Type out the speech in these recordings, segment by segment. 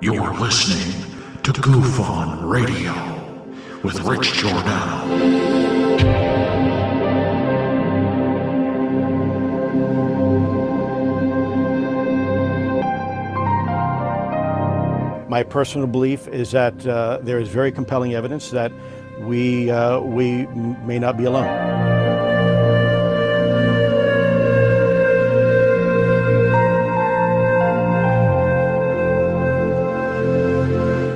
You're listening to GUFON Radio with Rich Giordano. My personal belief is that there is very compelling evidence that we may not be alone.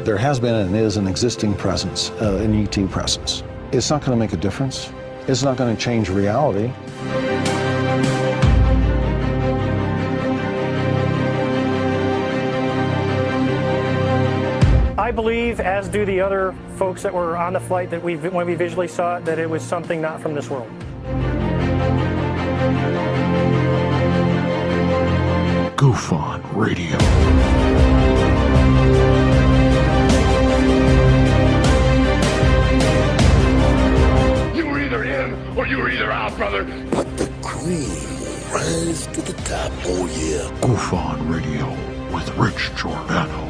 There has been and is an existing presence, an ET presence. It's not going to make a difference. It's not going to change reality. I believe, as do the other folks that were on the flight, that when we visually saw it, that it was something not from this world. GUFON Radio. You were either in or you were either out, brother. But the cream will rise to the top. Oh, yeah. GUFON Radio with Rich Giordano.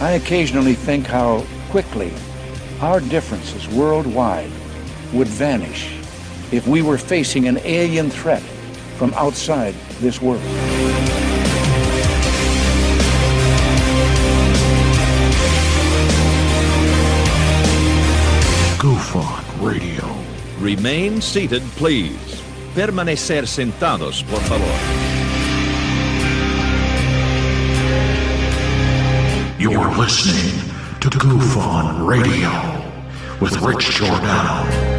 I occasionally think how quickly our differences worldwide would vanish if we were facing an alien threat from outside this world. GUFON Radio. Remain seated, please. Permanecer sentados, por favor. You're listening to GUFON Radio with Rich Giordano.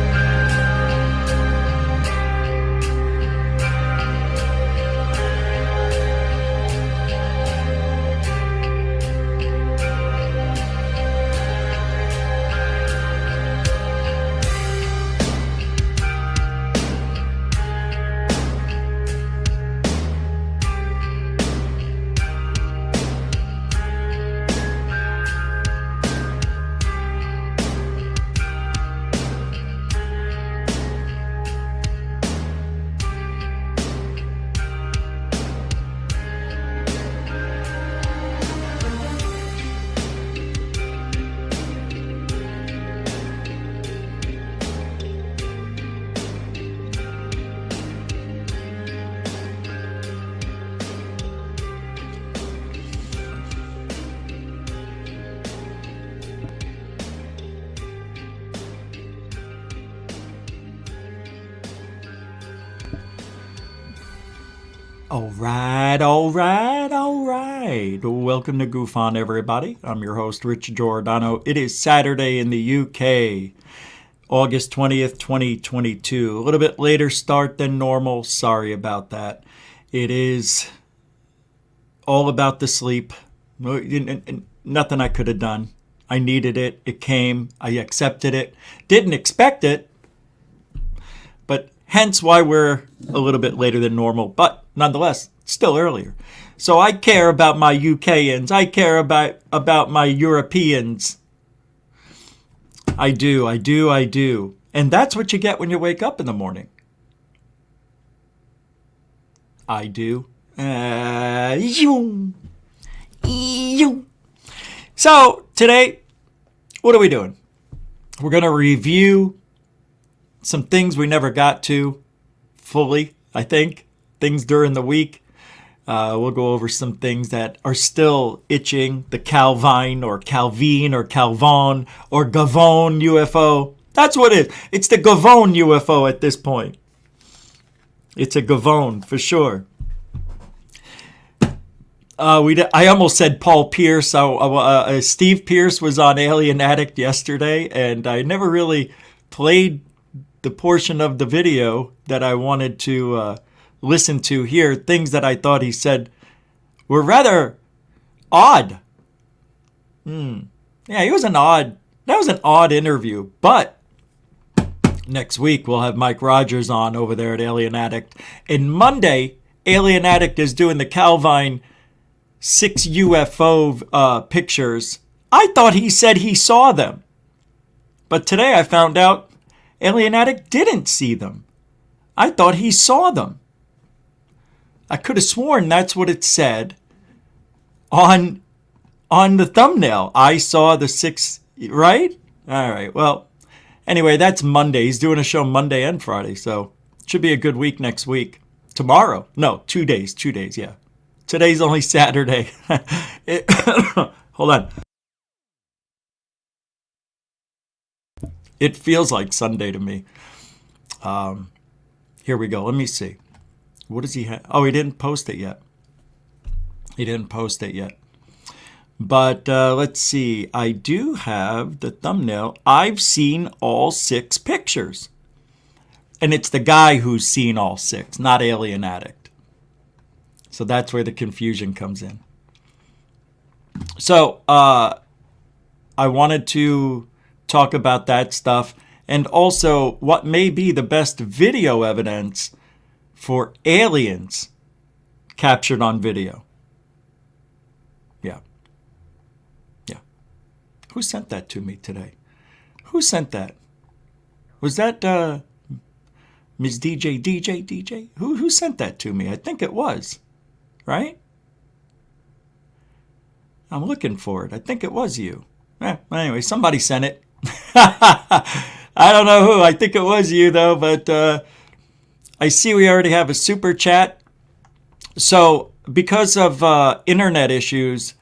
All right. Welcome to GUFON, everybody. I'm your host, Rich Giordano. It is Saturday in the UK, August 20th, 2022. A little bit later start than normal. Sorry about that. It is all about the sleep. Nothing I could have done. I needed it. It came. I accepted it. Didn't expect it. But hence why we're a little bit later than normal. But nonetheless, still earlier. So I care about my UKians. I care about my Europeans. I do. And that's what you get when you wake up in the morning. I do. So today, what are we doing? We're going to review some things we never got to fully, I think. Things during the week. We'll go over some things that are still itching. The Calvine or Calvine or Calvine or GUFON UFO. That's what it is. It's the GUFON UFO at this point. It's a GUFON for sure. I almost said Paul Pierce. Steve Pierce was on Alien Addict yesterday, and I never really played the portion of the video that I wanted to listen to here. Things that I thought he said were rather odd. Yeah, that was an odd interview. But next week we'll have Mike Rogers on over there at Alien Addict. And Monday, Alien Addict is doing the Calvine 6 UFO pictures. I thought he said he saw them. But today I found out Alien Addict didn't see them. I thought he saw them. I could have sworn that's what it said on the thumbnail. I saw the 6, right? All right. Well, anyway, that's Monday. He's doing a show Monday and Friday, so it should be a good week next week. Tomorrow. No, 2 days. 2 days, yeah. Today's only Saturday. Hold on. It feels like Sunday to me. Here we go. Let me see. What does he have? Oh, he didn't post it yet. But let's see. I do have the thumbnail. I've seen all 6 pictures. And it's the guy who's seen all 6, not Alien Addict. So that's where the confusion comes in. So I wanted to talk about that stuff, and also what may be the best video evidence for aliens captured on video. Yeah. Who sent that to me today? Who sent that? Was that Ms. DJ? Who sent that to me? I think it was, right? I'm looking for it. I think it was you. Anyway, somebody sent it. I don't know who. I think it was you, though. But I see we already have a super chat. So because of internet issues,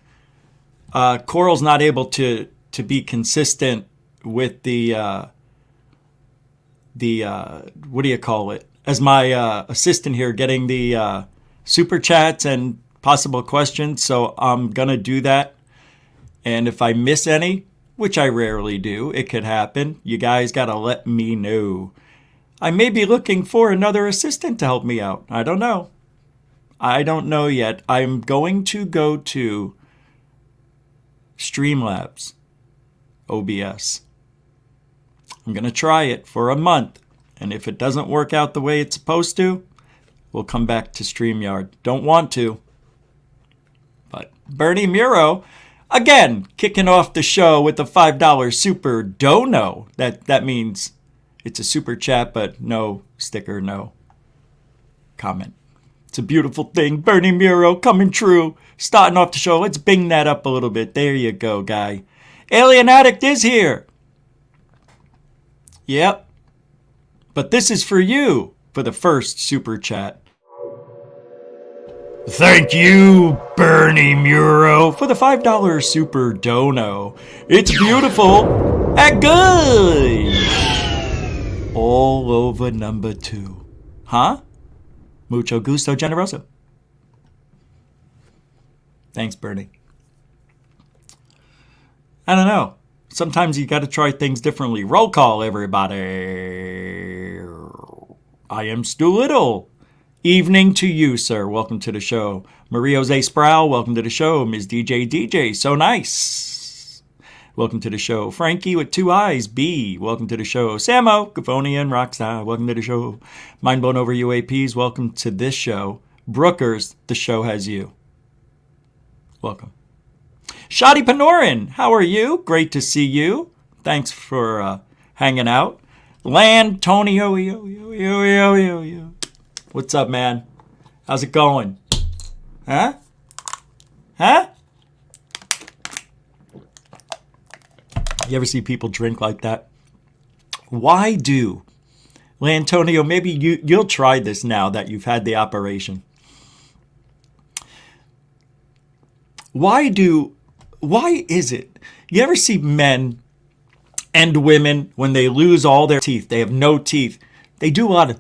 Coral's not able to be consistent with the what do you call it? As my assistant here, getting the super chats and possible questions. So I'm going to do that. And if I miss any, which I rarely do, it could happen. You guys got to let me know. I may be looking for another assistant to help me out. I don't know. I don't know yet. I'm going to go to Streamlabs, OBS. I'm going to try it for a month. And if it doesn't work out the way it's supposed to, we'll come back to StreamYard. Don't want to. But Bernie Muro, again, kicking off the show with the $5 super dono. That means it's a super chat, but no sticker, no comment. It's a beautiful thing. Bernie Muro coming true. Starting off the show. Let's bing that up a little bit. There you go, guy. Alien Addict is here. Yep. But this is for you for the first super chat. Thank you, Bernie Muro, for the $5 super dono. It's beautiful and good. All over number 2. Huh? Mucho gusto generoso. Thanks, Bernie. I don't know. Sometimes you got to try things differently. Roll call, everybody. I am Stu Little. Evening to you, sir. Welcome to the show. Maria Jose Sproul, welcome to the show. Ms. DJ, so nice. Welcome to the show. Frankie with 2 eyes, B, welcome to the show. Samo, Gufonian, Rockstar, welcome to the show. Mind blown over UAPs, welcome to this show. Brookers, the show has you. Welcome. Shadi Panorin, how are you? Great to see you. Thanks for hanging out. Lantonio, yo. What's up, man? How's it going? Huh? You ever see people drink like that? Why do? Lantonio, maybe you'll try this now that you've had the operation. Why is it? You ever see men and women when they lose all their teeth, they have no teeth, they do a lot of.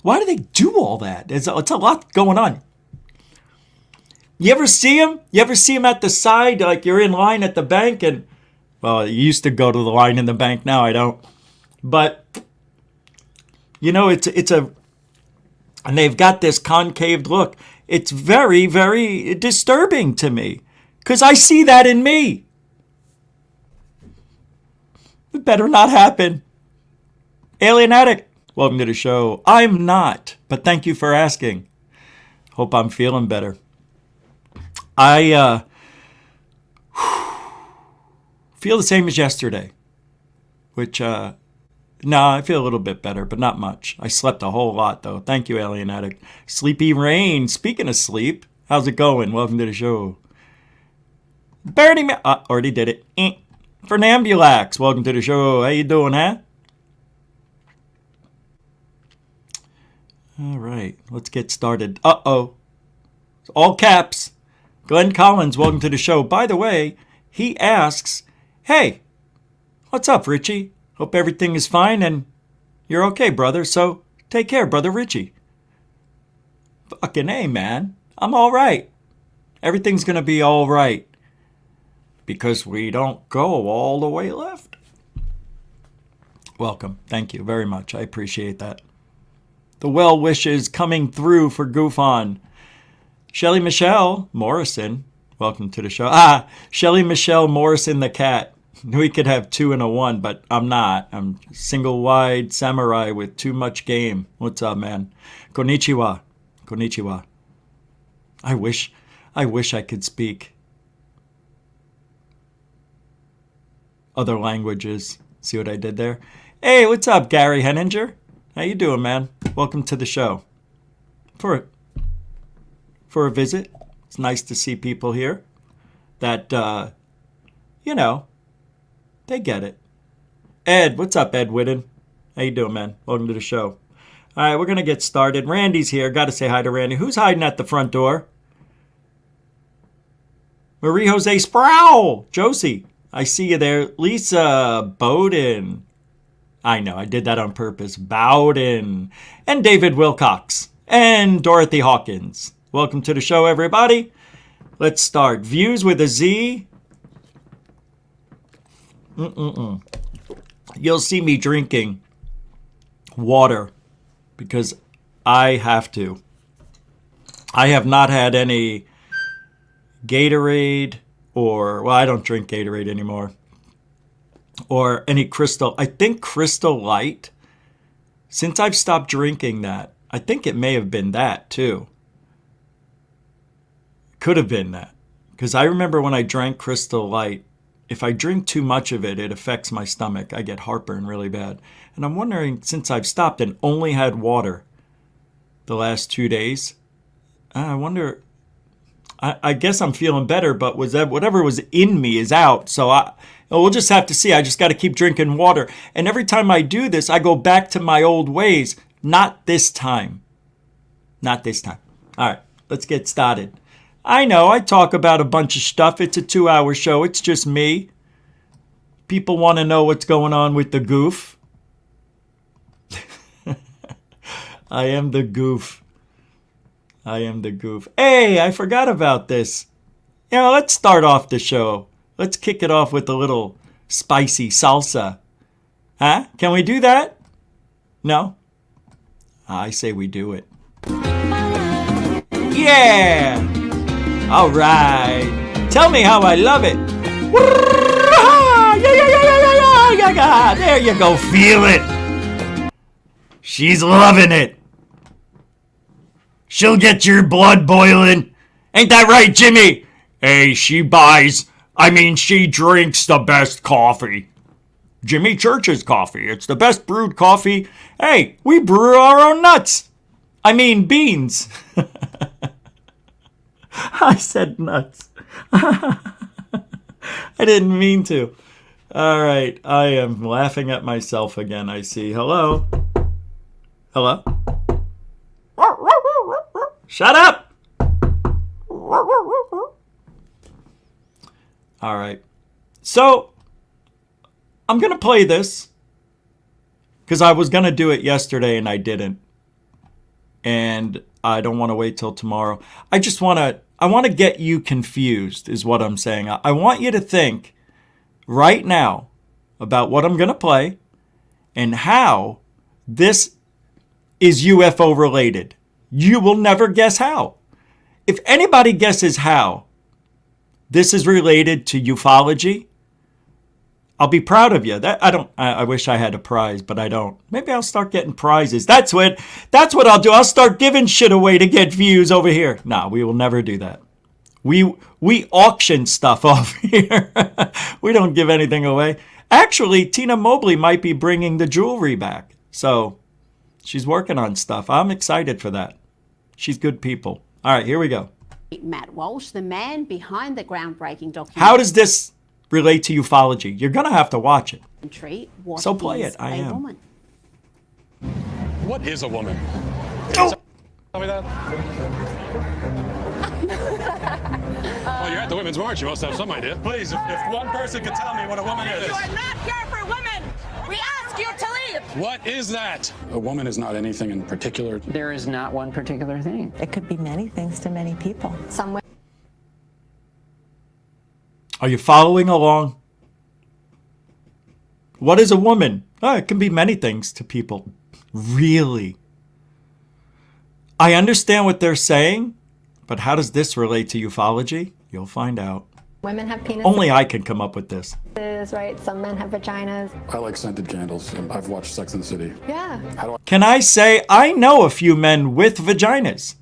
Why do they do all that? It's a lot going on. You ever see them? You ever see them at the side, like you're in line at the bank and, well, you used to go to the line in the bank, now I don't. But, and they've got this concaved look. It's very, very disturbing to me because I see that in me. It better not happen. Alien Addict, welcome to the show. I'm not, but thank you for asking. Hope I'm feeling better. I feel the same as yesterday, which No, I feel a little bit better, but not much. I slept a whole lot, though. Thank you, Alien Addict. Sleepy Rain. Speaking of sleep, how's it going? Welcome to the show. Bernie, already did it. Fernambulax, welcome to the show. How you doing, huh? All right, let's get started. Uh-oh. All caps. Glenn Collins, welcome to the show. By the way, he asks, hey, what's up, Richie? Hope everything is fine and you're okay, brother. So take care, brother Richie. Fucking A, man. I'm all right. Everything's going to be all right. Because we don't go all the way left. Welcome. Thank you very much. I appreciate that. The well wishes coming through for GUFON. Shelly Michelle Morrison, welcome to the show. Shelly Michelle Morrison the cat. We could have 2 and a 1, but I'm not. I'm single wide samurai with too much game. What's up, man? Konnichiwa. Konnichiwa. I wish I could speak other languages. See what I did there? Hey, what's up, Gary Henninger? How you doing, man? Welcome to the show. For a visit. It's nice to see people here that, they get it. Ed, what's up, Ed Whitten? How you doing, man? Welcome to the show. All right, we're going to get started. Randy's here. Got to say hi to Randy. Who's hiding at the front door? Marie Jose Sproul. Josie, I see you there. Lisa Bowden. I know, I did that on purpose. Bowden. And David Wilcox. And Dorothy Hawkins. Welcome to the show, everybody. Let's start. Views with a Z. You'll see me drinking water because I have to. I have not had any Gatorade I don't drink Gatorade anymore. Or any Crystal. I think Crystal Light. Since I've stopped drinking that, I think it may have been that too. Could have been that. Because I remember when I drank Crystal Light, if I drink too much of it, it affects my stomach. I get heartburn really bad. And I'm wondering, since I've stopped and only had water the last 2 days, I wonder, I guess I'm feeling better, but whatever was in me is out. So we'll just have to see. I just got to keep drinking water. And every time I do this, I go back to my old ways. Not this time. Not this time. All right, let's get started. I know, I talk about a bunch of stuff. It's a 2-hour show. It's just me. People want to know what's going on with the goof. I am the goof. I am the goof. Hey, I forgot about this. Let's start off the show. Let's kick it off with a little spicy salsa. Huh? Can we do that? No? I say we do it. Yeah! All right. Tell me how I love it. There you go. Feel it. She's loving it. She'll get your blood boiling. Ain't that right, Jimmy? Hey, she drinks the best coffee. Jimmy Church's coffee. It's the best brewed coffee. Hey, we brew our own beans. I said nuts. I didn't mean to. All right. I am laughing at myself again, I see. Hello? Hello? Shut up! All right. So, I'm going to play this because I was going to do it yesterday and I didn't. And I don't want to wait till tomorrow. I want to get you confused is what I'm saying. I want you to think right now about what I'm going to play and how this is UFO related. You will never guess how. If anybody guesses how this is related to ufology, I'll be proud of you. I wish I had a prize, but I don't. Maybe I'll start getting prizes. That's what I'll do. I'll start giving shit away to get views over here. No, we will never do that. We auction stuff off here. We don't give anything away. Actually, Tina Mobley might be bringing the jewelry back. So she's working on stuff. I'm excited for that. She's good people. All right, here we go. Matt Walsh, the man behind the groundbreaking documentary. How does this relate to ufology? You're going to have to watch it. What So play is it. I a am. woman? What is a woman? Oh. Tell me that. Well, you're at the Women's March. You must have some idea. Please, if one person could tell me what a woman is. You are not here for women. We ask you to leave. What is that? A woman is not anything in particular. There is not one particular thing. It could be many things to many people. Some women. Are you following along? What is a woman? Oh, it can be many things to people. Really? I understand what they're saying, but how does this relate to ufology? You'll find out. Women have penises. Only I can come up with this. Right? Some men have vaginas. I like scented candles. I've watched Sex and the City. Yeah. How do I? Can I say I know a few men with vaginas?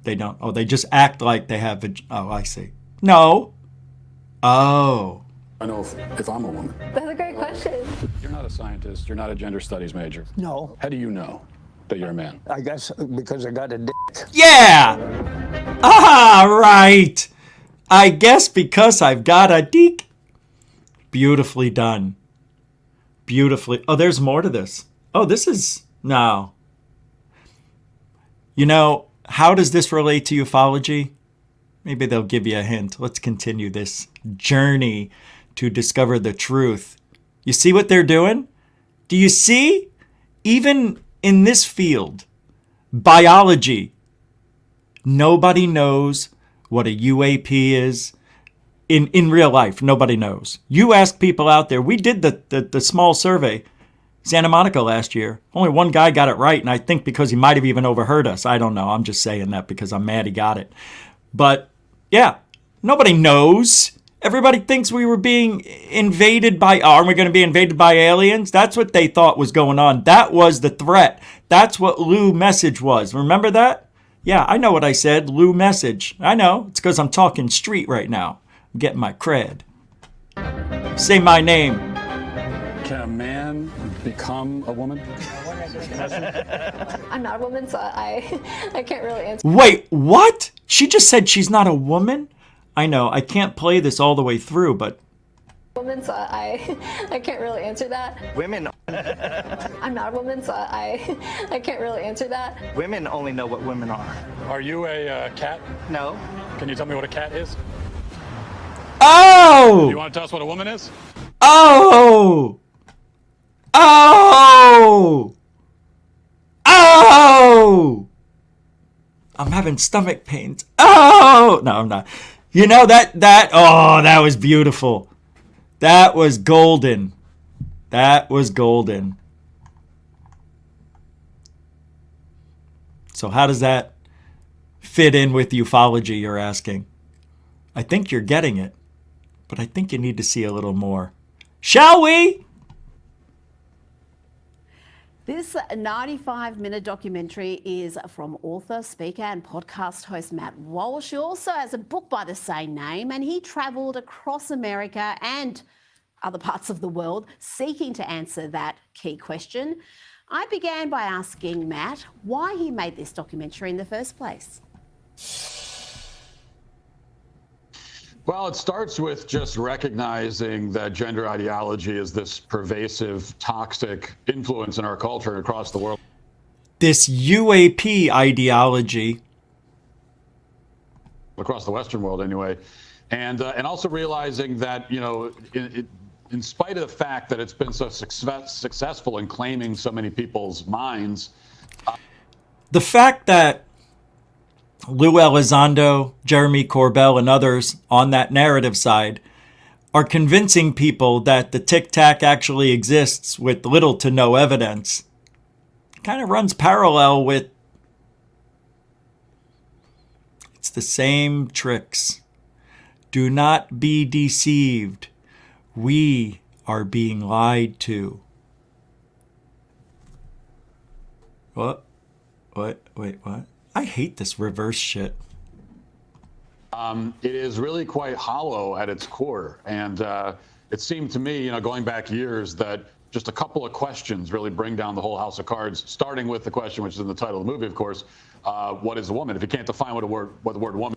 They don't. Oh, they just act like they have oh, I see. No. Oh. I know if I'm a woman. That's a great question. You're not a scientist. You're not a gender studies major. No. How do you know that you're a man? I guess because I got a dick. Yeah. Ah, right. I guess because I've got a dick. Beautifully done. Beautifully. Oh, there's more to this. Oh, this is no. You know, how does this relate to ufology? Maybe they'll give you a hint. Let's continue this journey to discover the truth. You see what they're doing? Do you see? Even in this field, biology, nobody knows what a UAP is. In real life, nobody knows. You ask people out there. We did the small survey, Santa Monica last year. Only one guy got it right, and I think because he might have even overheard us. I don't know. I'm just saying that because I'm mad he got it. But yeah, nobody knows. Everybody thinks we were being invaded by, are we going to be invaded by aliens? That's what they thought was going on. That was the threat. That's what Lou Message was. Remember that? Yeah, I know what I said, Lou Message. I know. It's because I'm talking street right now. I'm getting my cred. Say my name. Can a man become a woman? I'm not a woman, so I can't really answer. Wait, what? She just said she's not a woman? I know, I can't play this all the way through, but... Woman, so I can't really answer that. Women. I'm not a woman, so I can't really answer that. Women only know what women are. Are you a cat? No. Can you tell me what a cat is? Oh! You want to tell us what a woman is? Oh! Oh! Oh! I'm having stomach pains. Oh! No, I'm not. You know, that was beautiful. That was golden. That was golden. So how does that fit in with ufology, you're asking? I think you're getting it, but I think you need to see a little more. Shall we? This 95-minute documentary is from author, speaker and podcast host Matt Walsh. He also has a book by the same name, and he travelled across America and other parts of the world seeking to answer that key question. I began by asking Matt why he made this documentary in the first place. Well, it starts with just recognizing that gender ideology is this pervasive, toxic influence in our culture and across the world. This UAP ideology. Across the Western world, anyway. And also realizing that, you know, in spite of the fact that it's been so successful in claiming so many people's minds. The fact that Lou Elizondo, Jeremy Corbell, and others on that narrative side are convincing people that the tic-tac actually exists with little to no evidence kind of runs parallel with... It's the same tricks. Do not be deceived. We are being lied to. What? Wait, what? I hate this reverse shit. it is really quite hollow at its core. And it seemed to me, going back years, that just a couple of questions really bring down the whole house of cards, starting with the question, which is in the title of the movie, of course, what is a woman? If you can't define what the word woman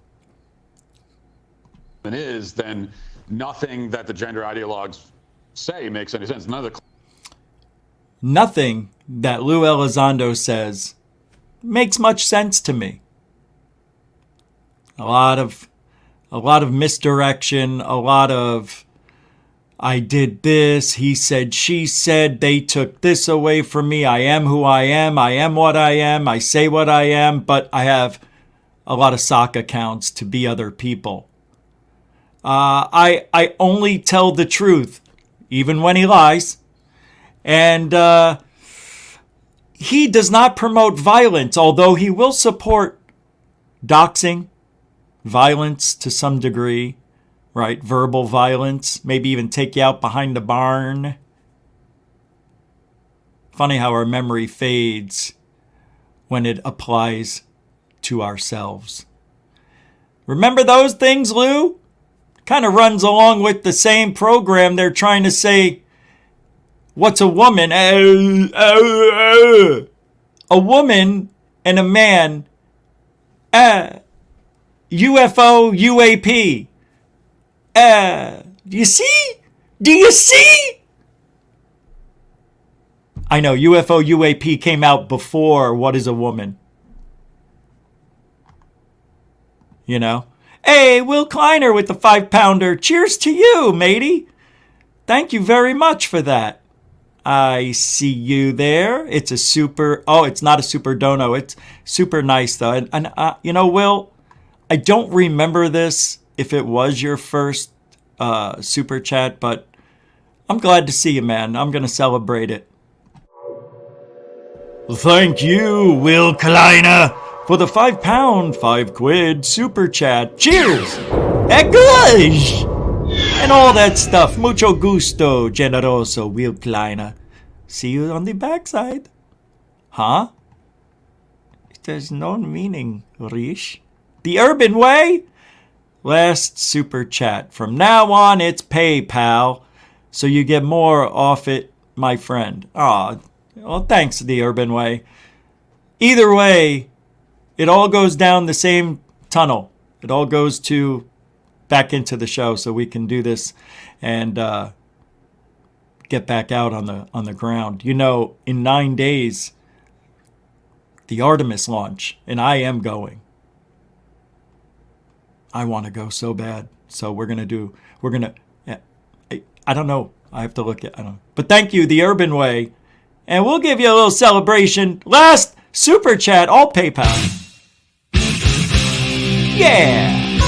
is, then nothing that the gender ideologues say makes any sense. Nothing that Lou Elizondo says makes much sense to me. A lot of misdirection, a lot of I did this, he said, she said, they took this away from me, I am who I am what I am, I say what I am, but I have a lot of sock accounts to be other people. I only tell the truth, even when he lies. And he does not promote violence, although he will support doxing, violence to some degree, right? Verbal violence, maybe even take you out behind the barn. Funny how our memory fades when it applies to ourselves. Remember those things, Lou? Kind of runs along with the same program. They're trying to say, what's a woman? A woman and a man. UFO, UAP. Do you see? Do you see? I know UFO, UAP came out before What is a Woman? You know? Hey, Will Kleiner with the 5-pounder. Cheers to you, matey. Thank you very much for that. I see you there. It's a super... Oh, it's not a super dono. It's super nice, though. And you know, Will, I don't remember this if it was your first super chat, but I'm glad to see you, man. I'm going to celebrate it. Thank you, Will Kleiner, for the £5, 5 quid super chat. Cheers! Eglige! And all that stuff. Mucho gusto, generoso, Will Kleiner. See you on the backside. Huh? There's no meaning, Rish. The Urban Way? Last super chat. From now on, it's PayPal, so you get more off it, my friend. Aw, well, thanks, The Urban Way. Either way, it all goes down the same tunnel. It all goes back into the show so we can do this and get back out on the ground. You know, in 9 days, the Artemis launch, and I am going. I want to go so bad. So I don't know. I have to look at, I don't know. But thank you, The Urban Way. And we'll give you a little celebration. Last super chat, all PayPal. Yeah.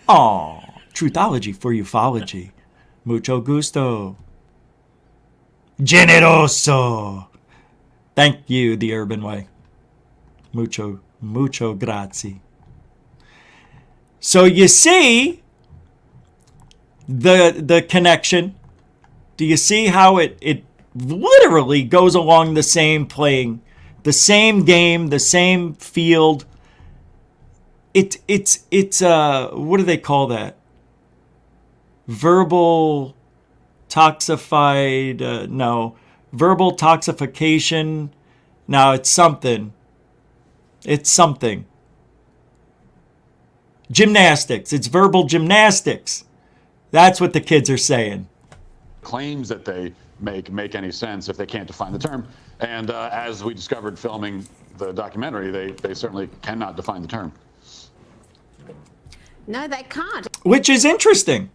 Aw, Truthology for ufology. Mucho gusto. Generoso. Thank you, The Urban Way. Mucho grazie. So you see the connection. Do you see how it literally goes along the same playing, the same game, the same field? It's what do they call that? Verbal toxified, no, verbal toxification. No, it's something. It's something. Gymnastics. It's verbal gymnastics. That's what the kids are saying. Claims that they make any sense if they can't define the term. And as we discovered filming the documentary, they certainly cannot define the term. No, they can't. Which is interesting.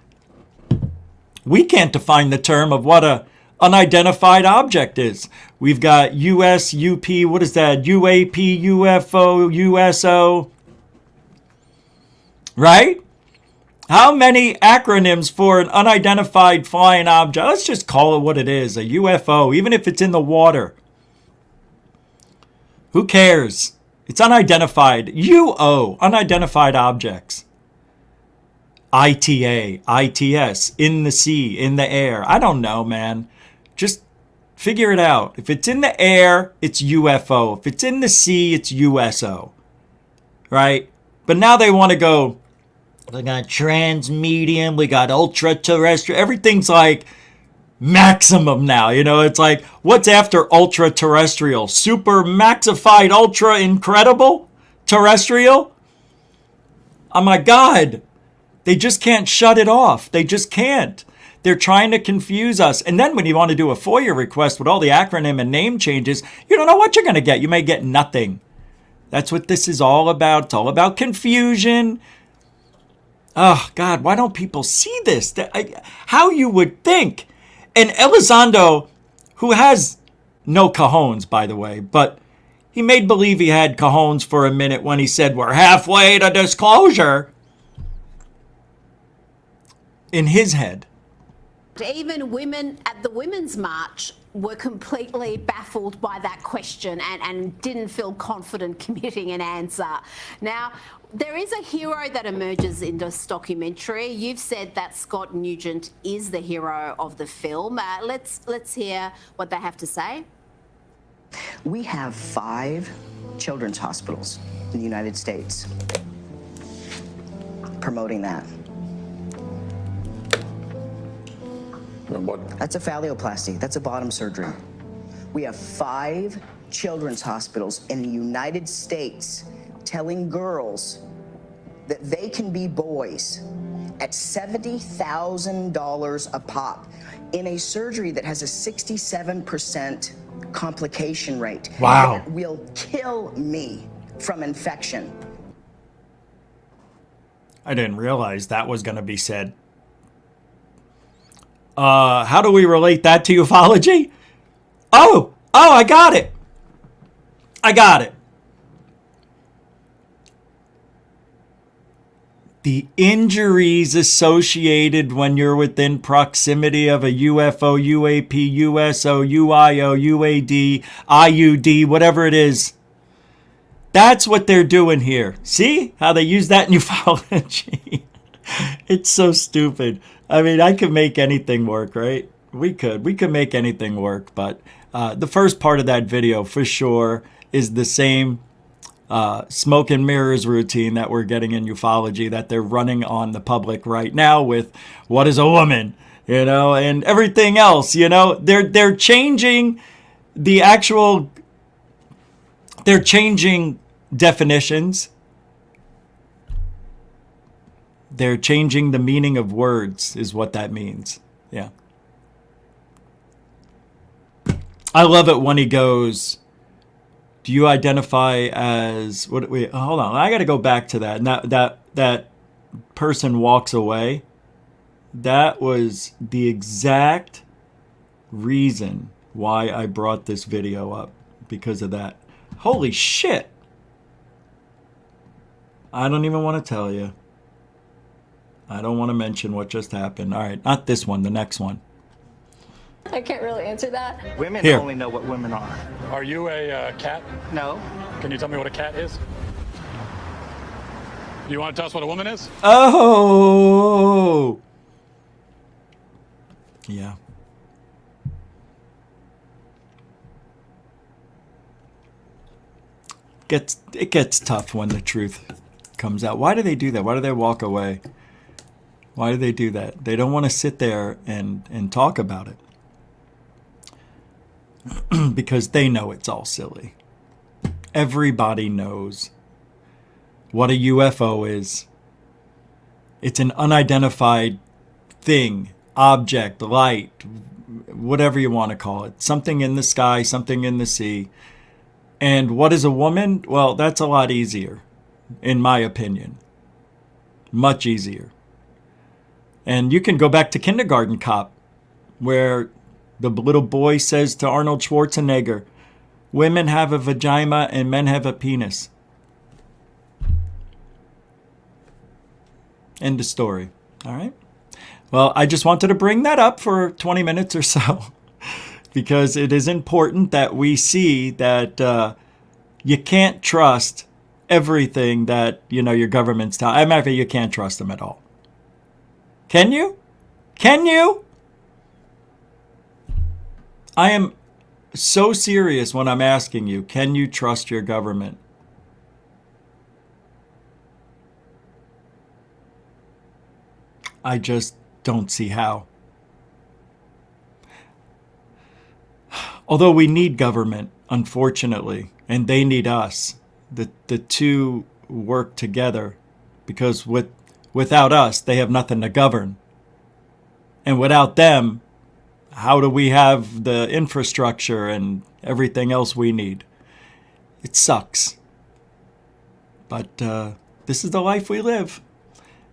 We can't define the term of what a unidentified object is. We've got US, UP, what is that? UAP, UFO, USO. Right? How many acronyms for an unidentified flying object? Let's just call it what it is, a UFO, even if it's in the water. Who cares? It's unidentified. UO, unidentified objects. ITA, ITS, in the sea, in the air. I don't know, man. Just figure it out. If it's in the air, it's UFO. If it's in the sea, it's USO. Right? But now they want to go We got trans-medium, we got ultra-terrestrial. Everything's like maximum now. You know, it's like, what's after ultra-terrestrial? Super maxified, ultra incredible terrestrial? Oh my God. They just can't shut it off. They just can't. They're trying to confuse us. And then when you want to do a FOIA request with all the acronym and name changes, you don't know what you're going to get. You may get nothing. That's what this is all about. It's all about confusion. Oh, God, why don't people see this? How you would think. And Elizondo, who has no cojones, by the way, but he made believe he had cojones for a minute when he said, we're halfway to disclosure. In his head. Even women at the Women's March were completely baffled by that question and didn't feel confident committing an answer. Now, there is a hero that emerges in this documentary. You've said that Scott Nugent is the hero of the film. Let's hear what they have to say. We have 5 children's hospitals in the United States promoting that. That's a phalloplasty. That's a bottom surgery. We have 5 children's hospitals in the United States telling girls that they can be boys at $70,000 a pop in a surgery that has a 67% complication rate. Wow. That will kill me from infection. I didn't realize that was going to be said. How do we relate that to ufology? Oh, I got it. The injuries associated when you're within proximity of a UFO, UAP, USO, UIO, UAD, IUD, whatever it is. That's what they're doing here. See how they use that in ufology? It's so stupid. I mean, I could make anything work, right? We could make anything work. But the first part of that video, for sure, is the same smoke and mirrors routine that we're getting in ufology that they're running on the public right now with what is a woman, you know, and everything else, you know. They're changing the actual, they're changing definitions. They're changing the meaning of words is what that means. Yeah. I love it when he goes, do you identify as, what? Wait, hold on. I got to go back to that. And that person walks away. That was the exact reason why I brought this video up, because of that. Holy shit. I don't even want to tell you. I don't want to mention what just happened. All right, not this one, the next one. I can't really answer that. Women Here. only know what women are. Are you a cat? No. Can you tell me what a cat is? You want to tell us what a woman is? Oh! Yeah. It gets tough when the truth comes out. Why do they do that? Why do they walk away? Why do they do that? They don't want to sit there and talk about it. Because they know it's all silly. Everybody knows what a UFO is. It's an unidentified thing, object, light, whatever you want to call it. Something in the sky, something in the sea. And what is a woman? Well, that's a lot easier, in my opinion. Much easier. And you can go back to Kindergarten Cop, where the little boy says to Arnold Schwarzenegger, women have a vagina and men have a penis. End of story. All right. Well, I just wanted to bring that up for 20 minutes or so, because it is important that we see that you can't trust everything that, you know, your government's telling. As a matter of fact, you can't trust them at all. Can you? Can you? I am so serious when I'm asking you, can you trust your government? I just don't see how. Although we need government, unfortunately, and they need us. The two work together, because without us, they have nothing to govern. And without them, how do we have the infrastructure and everything else we need? It sucks. But this is the life we live.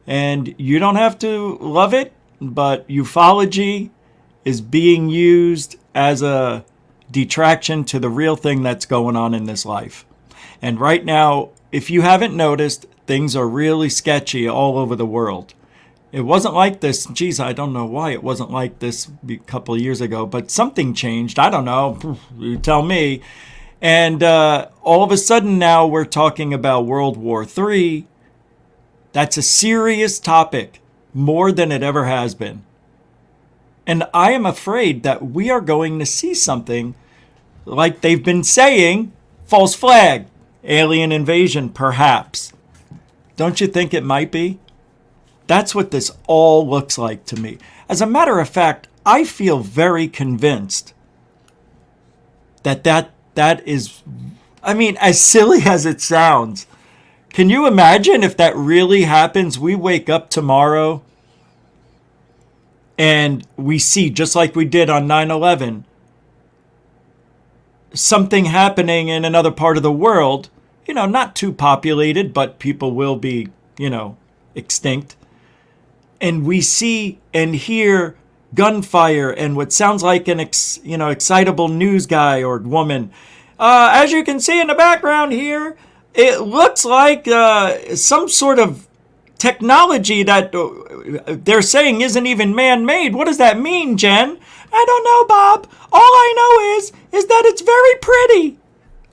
And you don't have to love it, but ufology is being used as a detraction to the real thing that's going on in this life. And right now, if you haven't noticed, things are really sketchy all over the world. It wasn't like this. Geez, I don't know why it wasn't like this a couple of years ago, but something changed. I don't know. You tell me. And all of a sudden now we're talking about World War III. That's a serious topic, more than it ever has been. And I am afraid that we are going to see something like they've been saying, false flag, alien invasion, perhaps. Don't you think it might be? That's what this all looks like to me. As a matter of fact, I feel very convinced that is, I mean, as silly as it sounds, can you imagine if that really happens? We wake up tomorrow and we see, just like we did on 9/11, something happening in another part of the world, not too populated, but people will be, extinct. And we see and hear gunfire and what sounds like an excitable news guy or woman. As you can see in the background here, it looks like some sort of technology that they're saying isn't even man-made. What does that mean, Jen? I don't know, Bob. All I know is that it's very pretty.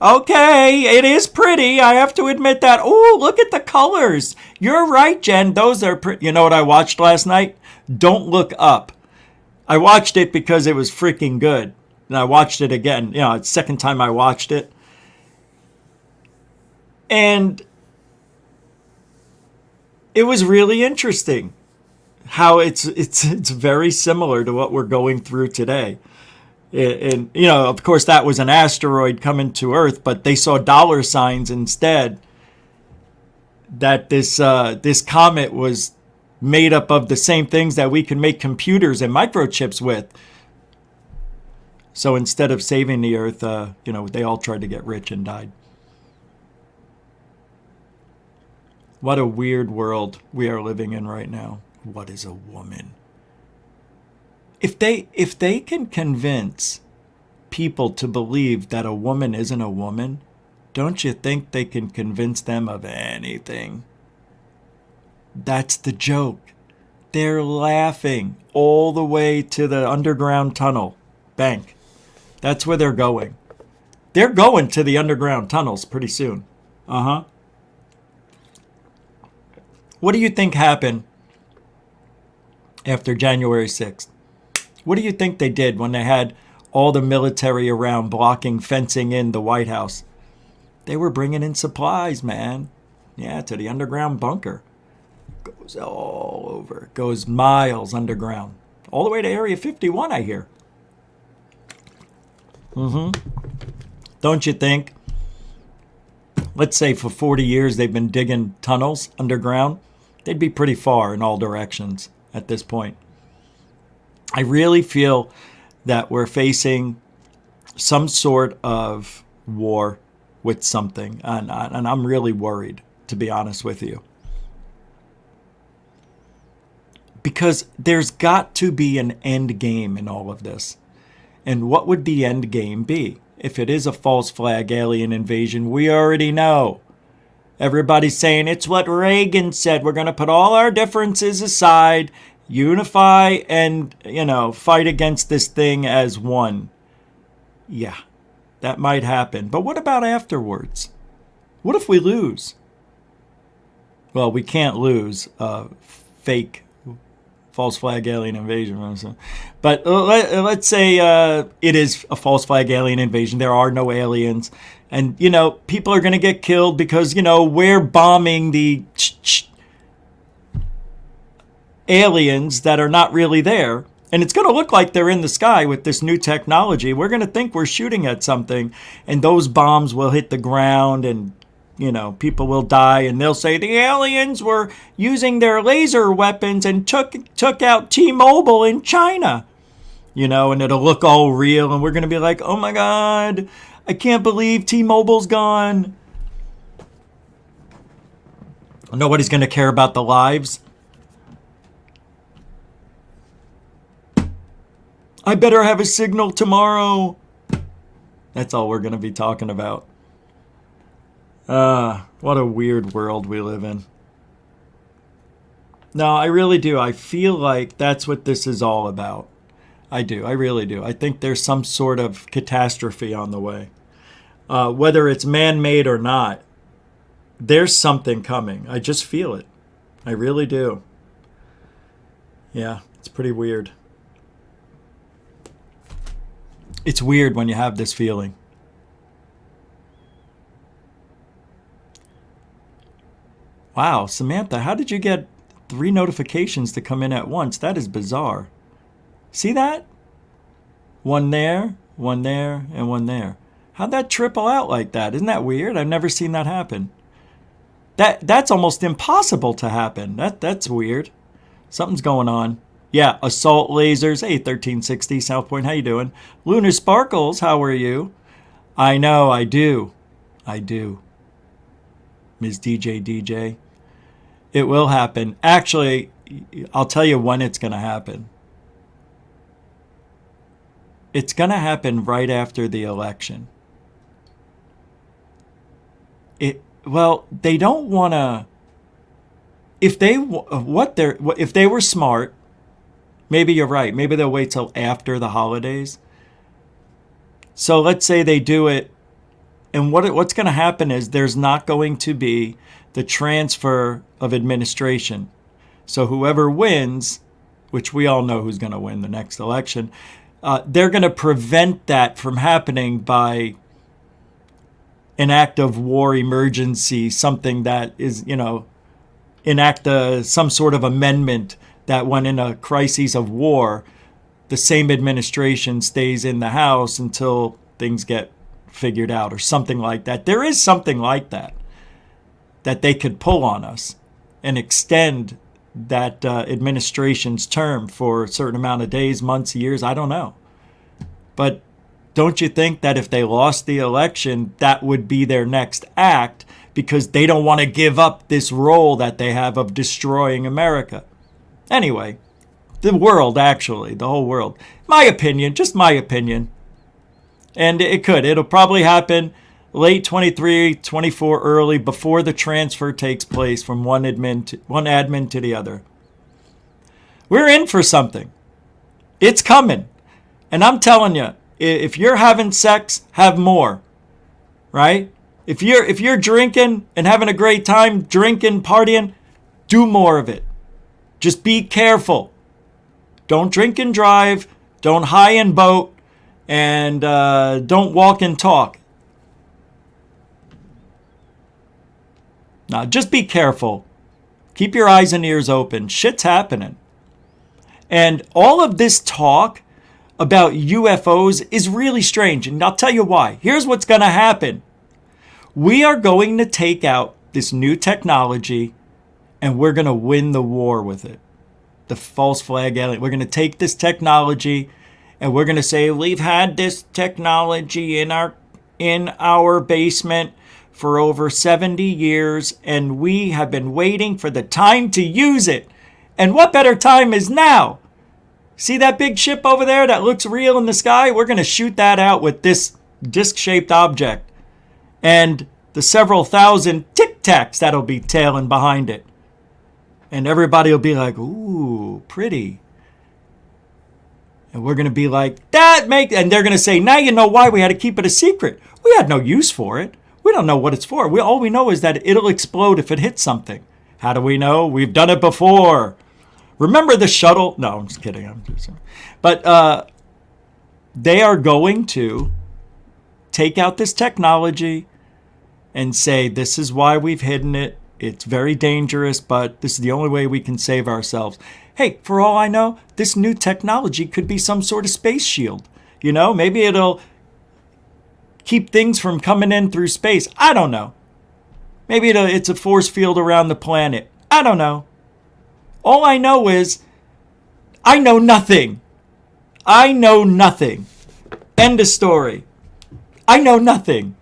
Okay, it is pretty. I have to admit that. Oh, look at the colors. You're right, Jen. Those are pretty. You know what I watched last night? Don't Look Up. I watched it because it was freaking good. And I watched it again. It's the second time I watched it. And it was really interesting how it's very similar to what we're going through today. And, of course, that was an asteroid coming to Earth, but they saw dollar signs instead. That this comet was made up of the same things that we can make computers and microchips with. So instead of saving the Earth, they all tried to get rich and died. What a weird world we are living in right now. What is a woman? If they can convince people to believe that a woman isn't a woman, don't you think they can convince them of anything? That's the joke. They're laughing all the way to the underground tunnel bank. That's where they're going. They're going to the underground tunnels pretty soon. What do you think happened after January 6th? What do you think they did when they had all the military around blocking, fencing in the White House? They were bringing in supplies, man. Yeah, to the underground bunker. It goes all over. It goes miles underground. All the way to Area 51, I hear. Don't you think? Let's say for 40 years they've been digging tunnels underground. They'd be pretty far in all directions at this point. I really feel that we're facing some sort of war with something, and I'm really worried, to be honest with you. Because there's got to be an end game in all of this. And what would the end game be? If it is a false flag alien invasion, we already know. Everybody's saying it's what Reagan said. We're going to put all our differences aside, unify, and, fight against this thing as one. Yeah, that might happen. But what about afterwards? What if we lose? Well, we can't lose fake false flag alien invasion. But let's say it is a false flag alien invasion. There are no aliens. And, people are going to get killed because, we're bombing the aliens that are not really there. And it's going to look like they're in the sky with this new technology. We're going to think we're shooting at something, and those bombs will hit the ground, and people will die, and they'll say the aliens were using their laser weapons and took out T-Mobile in China. And it'll look all real, and we're going to be like, oh my God, I can't believe T-Mobile's gone. Nobody's going to care about the lives. I better have a signal tomorrow. That's all we're going to be talking about. What a weird world we live in. No, I really do. I feel like that's what this is all about. I do. I really do. I think there's some sort of catastrophe on the way. Whether it's man-made or not, there's something coming. I just feel it. I really do. Yeah, it's pretty weird. It's weird when you have this feeling. Wow, Samantha, how did you get 3 notifications to come in at once? That is bizarre. See that? One there, and one there. How'd that triple out like that? Isn't that weird? I've never seen that happen. That's almost impossible to happen. That's weird. Something's going on. Yeah, assault lasers. Hey, 1360 South Point, how you doing? Lunar Sparkles, how are you? I know, I do. Ms. DJ. It will happen. Actually, I'll tell you when it's going to happen. It's going to happen right after the election. Well, they don't want to. If they were smart, maybe you're right. Maybe they'll wait till after the holidays. So let's say they do it, and what's going to happen is there's not going to be the transfer of administration. So whoever wins, which we all know who's going to win the next election, they're going to prevent that from happening by an act of war emergency, something that is, enact some sort of amendment that when in a crisis of war, the same administration stays in the House until things get figured out or something like that. There is something like that they could pull on us and extend that administration's term for a certain amount of days, months, years, I don't know. But don't you think that if they lost the election, that would be their next act because they don't want to give up this role that they have of destroying America? Anyway, the world, actually, the whole world. My opinion, just my opinion. And it'll probably happen late 23, 24, early, before the transfer takes place from one admin to the other. We're in for something. It's coming. And I'm telling you, if you're having sex, have more, right? If you're drinking and having a great time, drinking, partying, do more of it. Just be careful. Don't drink and drive. Don't high and boat. And don't walk and talk. Now, just be careful. Keep your eyes and ears open. Shit's happening. And all of this talk about UFOs is really strange. And I'll tell you why. Here's what's going to happen. We are going to take out this new technology and we're going to win the war with it. The false flag alien. We're going to take this technology and we're going to say, we've had this technology in our basement for over 70 years and we have been waiting for the time to use it. And what better time is now? See that big ship over there that looks real in the sky? We're going to shoot that out with this disc-shaped object. And the several thousand tic-tacs that'll be tailing behind it. And everybody will be like, ooh, pretty. And we're going to be like, and they're going to say, now you know why we had to keep it a secret. We had no use for it. We don't know what it's for. All we know is that it'll explode if it hits something. How do we know? We've done it before. Remember the shuttle? No, I'm just kidding. But they are going to take out this technology and say, this is why we've hidden it. It's very dangerous, but this is the only way we can save ourselves. Hey, for all I know, this new technology could be some sort of space shield. You know, maybe it'll keep things from coming in through space. I don't know. Maybe it's a force field around the planet. I don't know. All I know is I know nothing. I know nothing. End of story. I know nothing.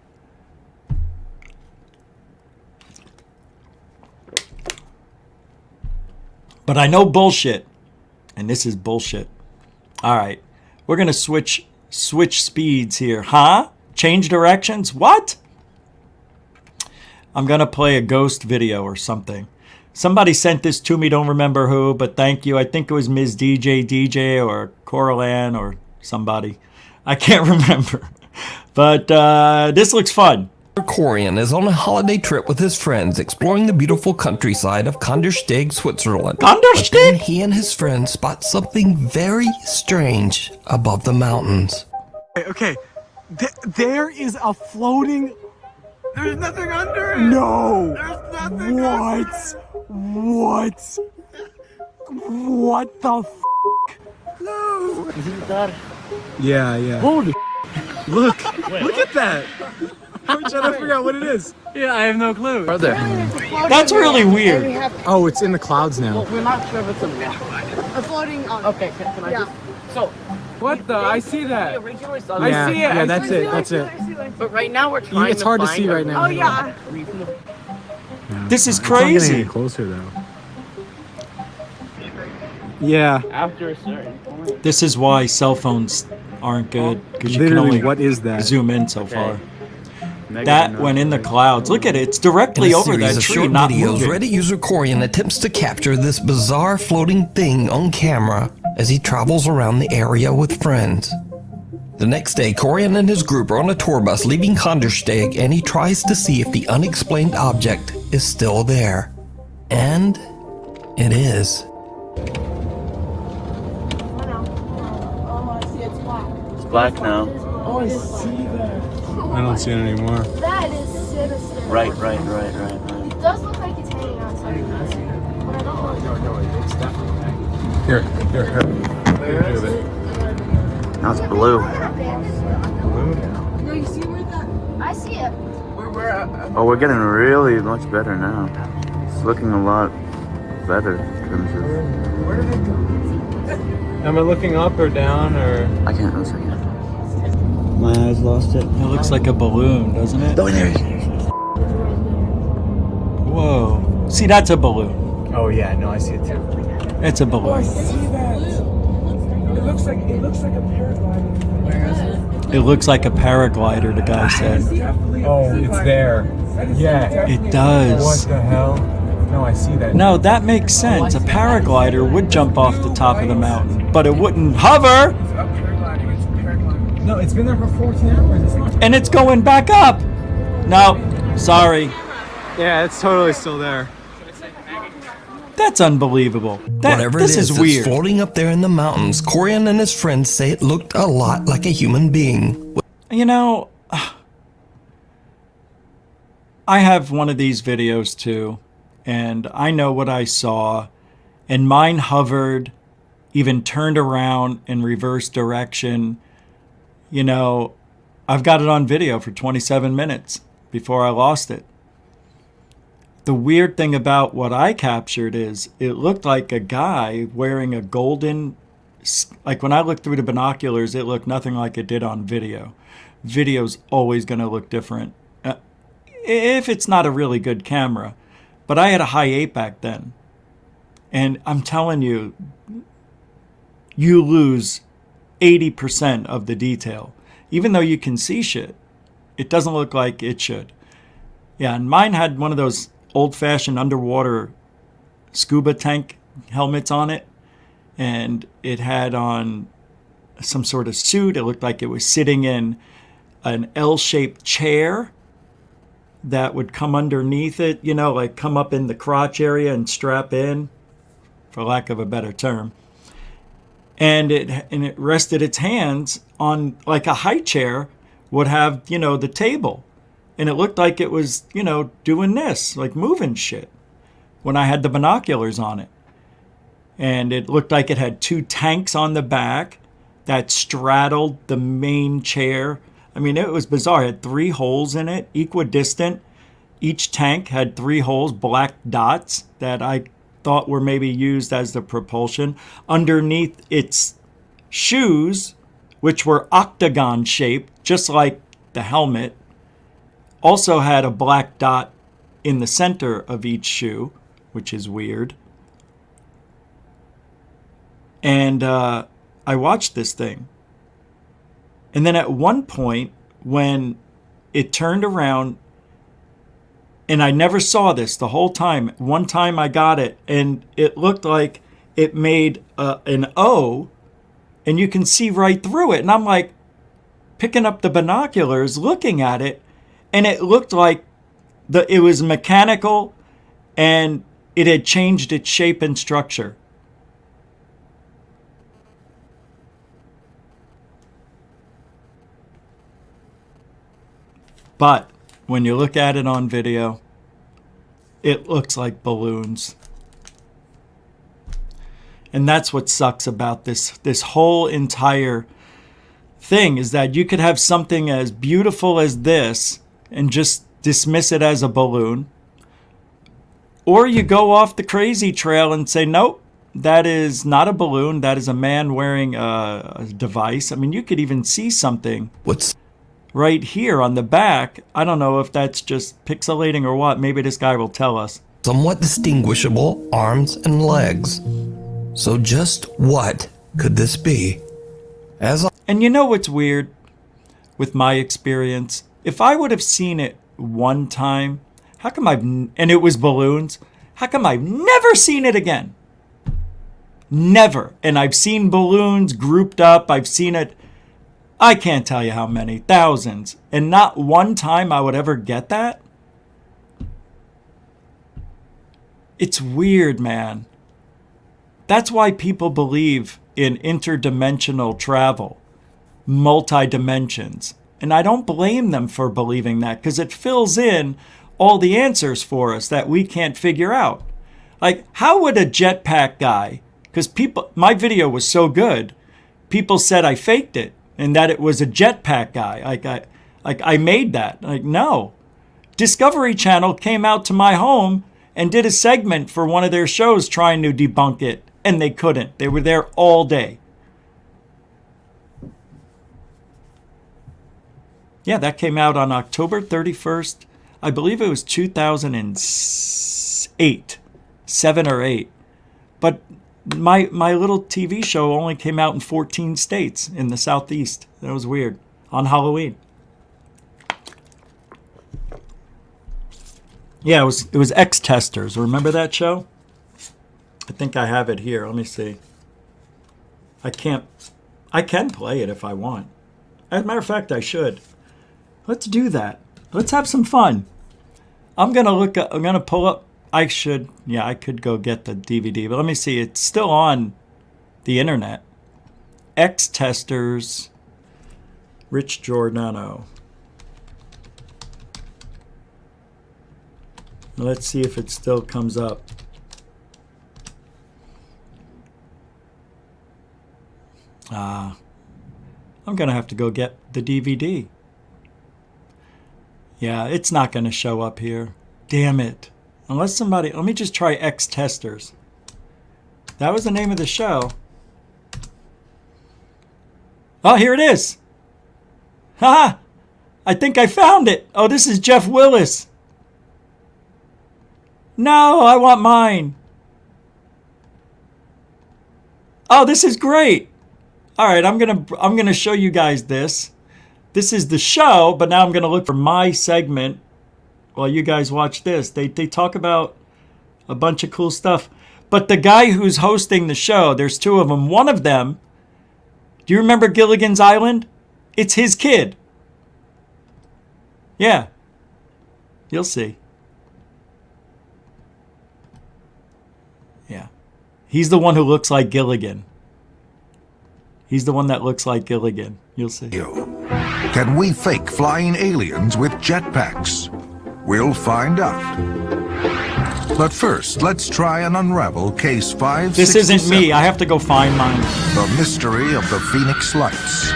But I know bullshit. And this is bullshit. All right. We're going to switch speeds here. Huh? Change directions? What? I'm going to play a ghost video or something. Somebody sent this to me, don't remember who, but thank you. I think it was Ms. DJ or Coraline or somebody. I can't remember. But this looks fun. Corian is on a holiday trip with his friends exploring the beautiful countryside of Kandersteg, Switzerland. Kandersteg? He and his friends spot something very strange above the mountains. Okay. There is a floating... There's nothing under it! No! There's nothing under it! What? What the f***? No! Is it that? Yeah. Holy Look at that! I'm trying to figure out what it is. Yeah, I have no clue. Are there? That's really weird. Oh, it's in the clouds now. Well, we're not sure if it's a floating on. Okay, can I just... So... What the? I see that. I see it. Yeah, that's it. That's it. But right now we're trying It's hard to see right now. Oh, yeah. This is It's not getting crazy. any closer though. Yeah. After a certain point. This is why cell phones aren't good, because you can Literally, only what is that? zoom in so far. That went in the clouds. Look at it. It's directly In a over series that of tree, short not videos, moving. Reddit user Corian attempts to capture this bizarre floating thing on camera as he travels around the area with friends. The next day, Corian and his group are on a tour bus leaving Kandersteg, and he tries to see if the unexplained object is still there. And it is. It's black now. Oh, I see that. I don't see it anymore. That is sinister. Right. It does look like it's hanging on something. But I don't know. No, it's definitely hanging. Here. Where is it? Now it's blue. Blue now. No, you see where that? I see it. Oh, we're getting really much better now. It's looking a lot better in terms of... Where did it go? Am I looking up or down or? I can't really see it. My eyes lost it. It looks like a balloon, doesn't it? Oh, there it is. Whoa. See, that's a balloon. Oh yeah, no, I see it too. It's a balloon. See that? It looks like a paraglider. Where is it? It looks like a paraglider, the guy said. Oh, it's there. Yeah. It does. What the hell? No, I see that. No, that makes sense. A paraglider would jump off the top of the mountain, but it wouldn't hover. No, it's been there for 14 hours. It's not. And it's going back up. No, sorry. Yeah, it's totally still there. That's unbelievable. Whatever This it is that's weird. floating up there in the mountains, Corian and his friends say it looked a lot like a human being. You know, I have one of these videos too, and I know what I saw, and mine hovered, even turned around in reverse direction. You know, I've got it on video for 27 minutes before I lost it. The weird thing about what I captured is it looked like a guy wearing a golden, like when I looked through the binoculars, it looked nothing like it did on video. Video's always going to look different if it's not a really good camera. But I had a high 8 back then. And I'm telling you, you lose 80% of the detail. Even though you can see shit, it doesn't look like it should. Yeah, and mine had one of those old-fashioned underwater scuba tank helmets on it, and it had on some sort of suit. It looked like it was sitting in an L-shaped chair that would come underneath it, you know, like come up in the crotch area and strap in, for lack of a better term. And it rested its hands on, like a high chair would have, you know, the table. And it looked like it was, you know, doing this, like moving shit when I had the binoculars on it. And it looked like it had 2 tanks on the back that straddled the main chair. I mean, it was bizarre. It had 3 holes in it, equidistant. Each tank had 3 holes, black dots that I thought were maybe used as the propulsion. Underneath its shoes, which were octagon shaped, just like the helmet, also had a black dot in the center of each shoe, which is weird. And I watched this thing. And then at one point, when it turned around, and I never saw this the whole time. One time I got it, and it looked like it made an O, and you can see right through it. And I'm like, picking up the binoculars, looking at it, and it looked like it was mechanical, and it had changed its shape and structure. But when you look at it on video, it looks like balloons. And that's what sucks about this whole entire thing, is that you could have something as beautiful as this and just dismiss it as a balloon. Or you go off the crazy trail and say, nope, that is not a balloon. That is a man wearing a device. I mean, you could even see something. What's right here on the back? I don't know if that's just pixelating or what. Maybe this guy will tell us. Somewhat distinguishable arms and legs. So just what could this be? And you know what's weird with my experience? If I would have seen it one time, how come and it was balloons, how come I've never seen it again? Never. And I've seen balloons grouped up. I've seen it, I can't tell you how many, thousands. And not one time I would ever get that? It's weird, man. That's why people believe in interdimensional travel, multi-dimensions. And I don't blame them for believing that, because it fills in all the answers for us that we can't figure out. Like, how would a jetpack guy, because my video was so good, people said I faked it and that it was a jetpack guy. I made that. Like, no. Discovery Channel came out to my home and did a segment for one of their shows trying to debunk it, and they couldn't. They were there all day. Yeah, that came out on October 31st. I believe it was 2008, 7 or 8. But my little TV show only came out in 14 states in the Southeast. That was weird. On Halloween. Yeah, it was X-Testers. Remember that show? I think I have it here. Let me see. I can play it if I want. As a matter of fact, I should. Let's do that. Let's have some fun. I'm gonna pull up. I could go get the DVD, but let me see. It's still on the internet. X-Testers, Rich Giordano. Let's see if it still comes up. I'm gonna have to go get the DVD. Yeah, it's not gonna show up here. Damn it. Unless somebody, let me just try X-Testers. That was the name of the show. Oh, here it is. Haha! I think I found it. Oh, this is Jeff Willis. No, I want mine. Oh, this is great. All right, I'm gonna show you guys this. This is the show, but now I'm gonna look for my segment while you guys watch this. They talk about a bunch of cool stuff. But the guy who's hosting the show, there's 2 of them. One of them, do you remember Gilligan's Island? It's his kid. Yeah. You'll see. Yeah. He's the one who looks like Gilligan. He's the one that looks like Gilligan. You'll see. Can we fake flying aliens with jetpacks? We'll find out. But first, let's try and unravel case 567. This isn't me. I have to go find mine. The mystery of the Phoenix Lights.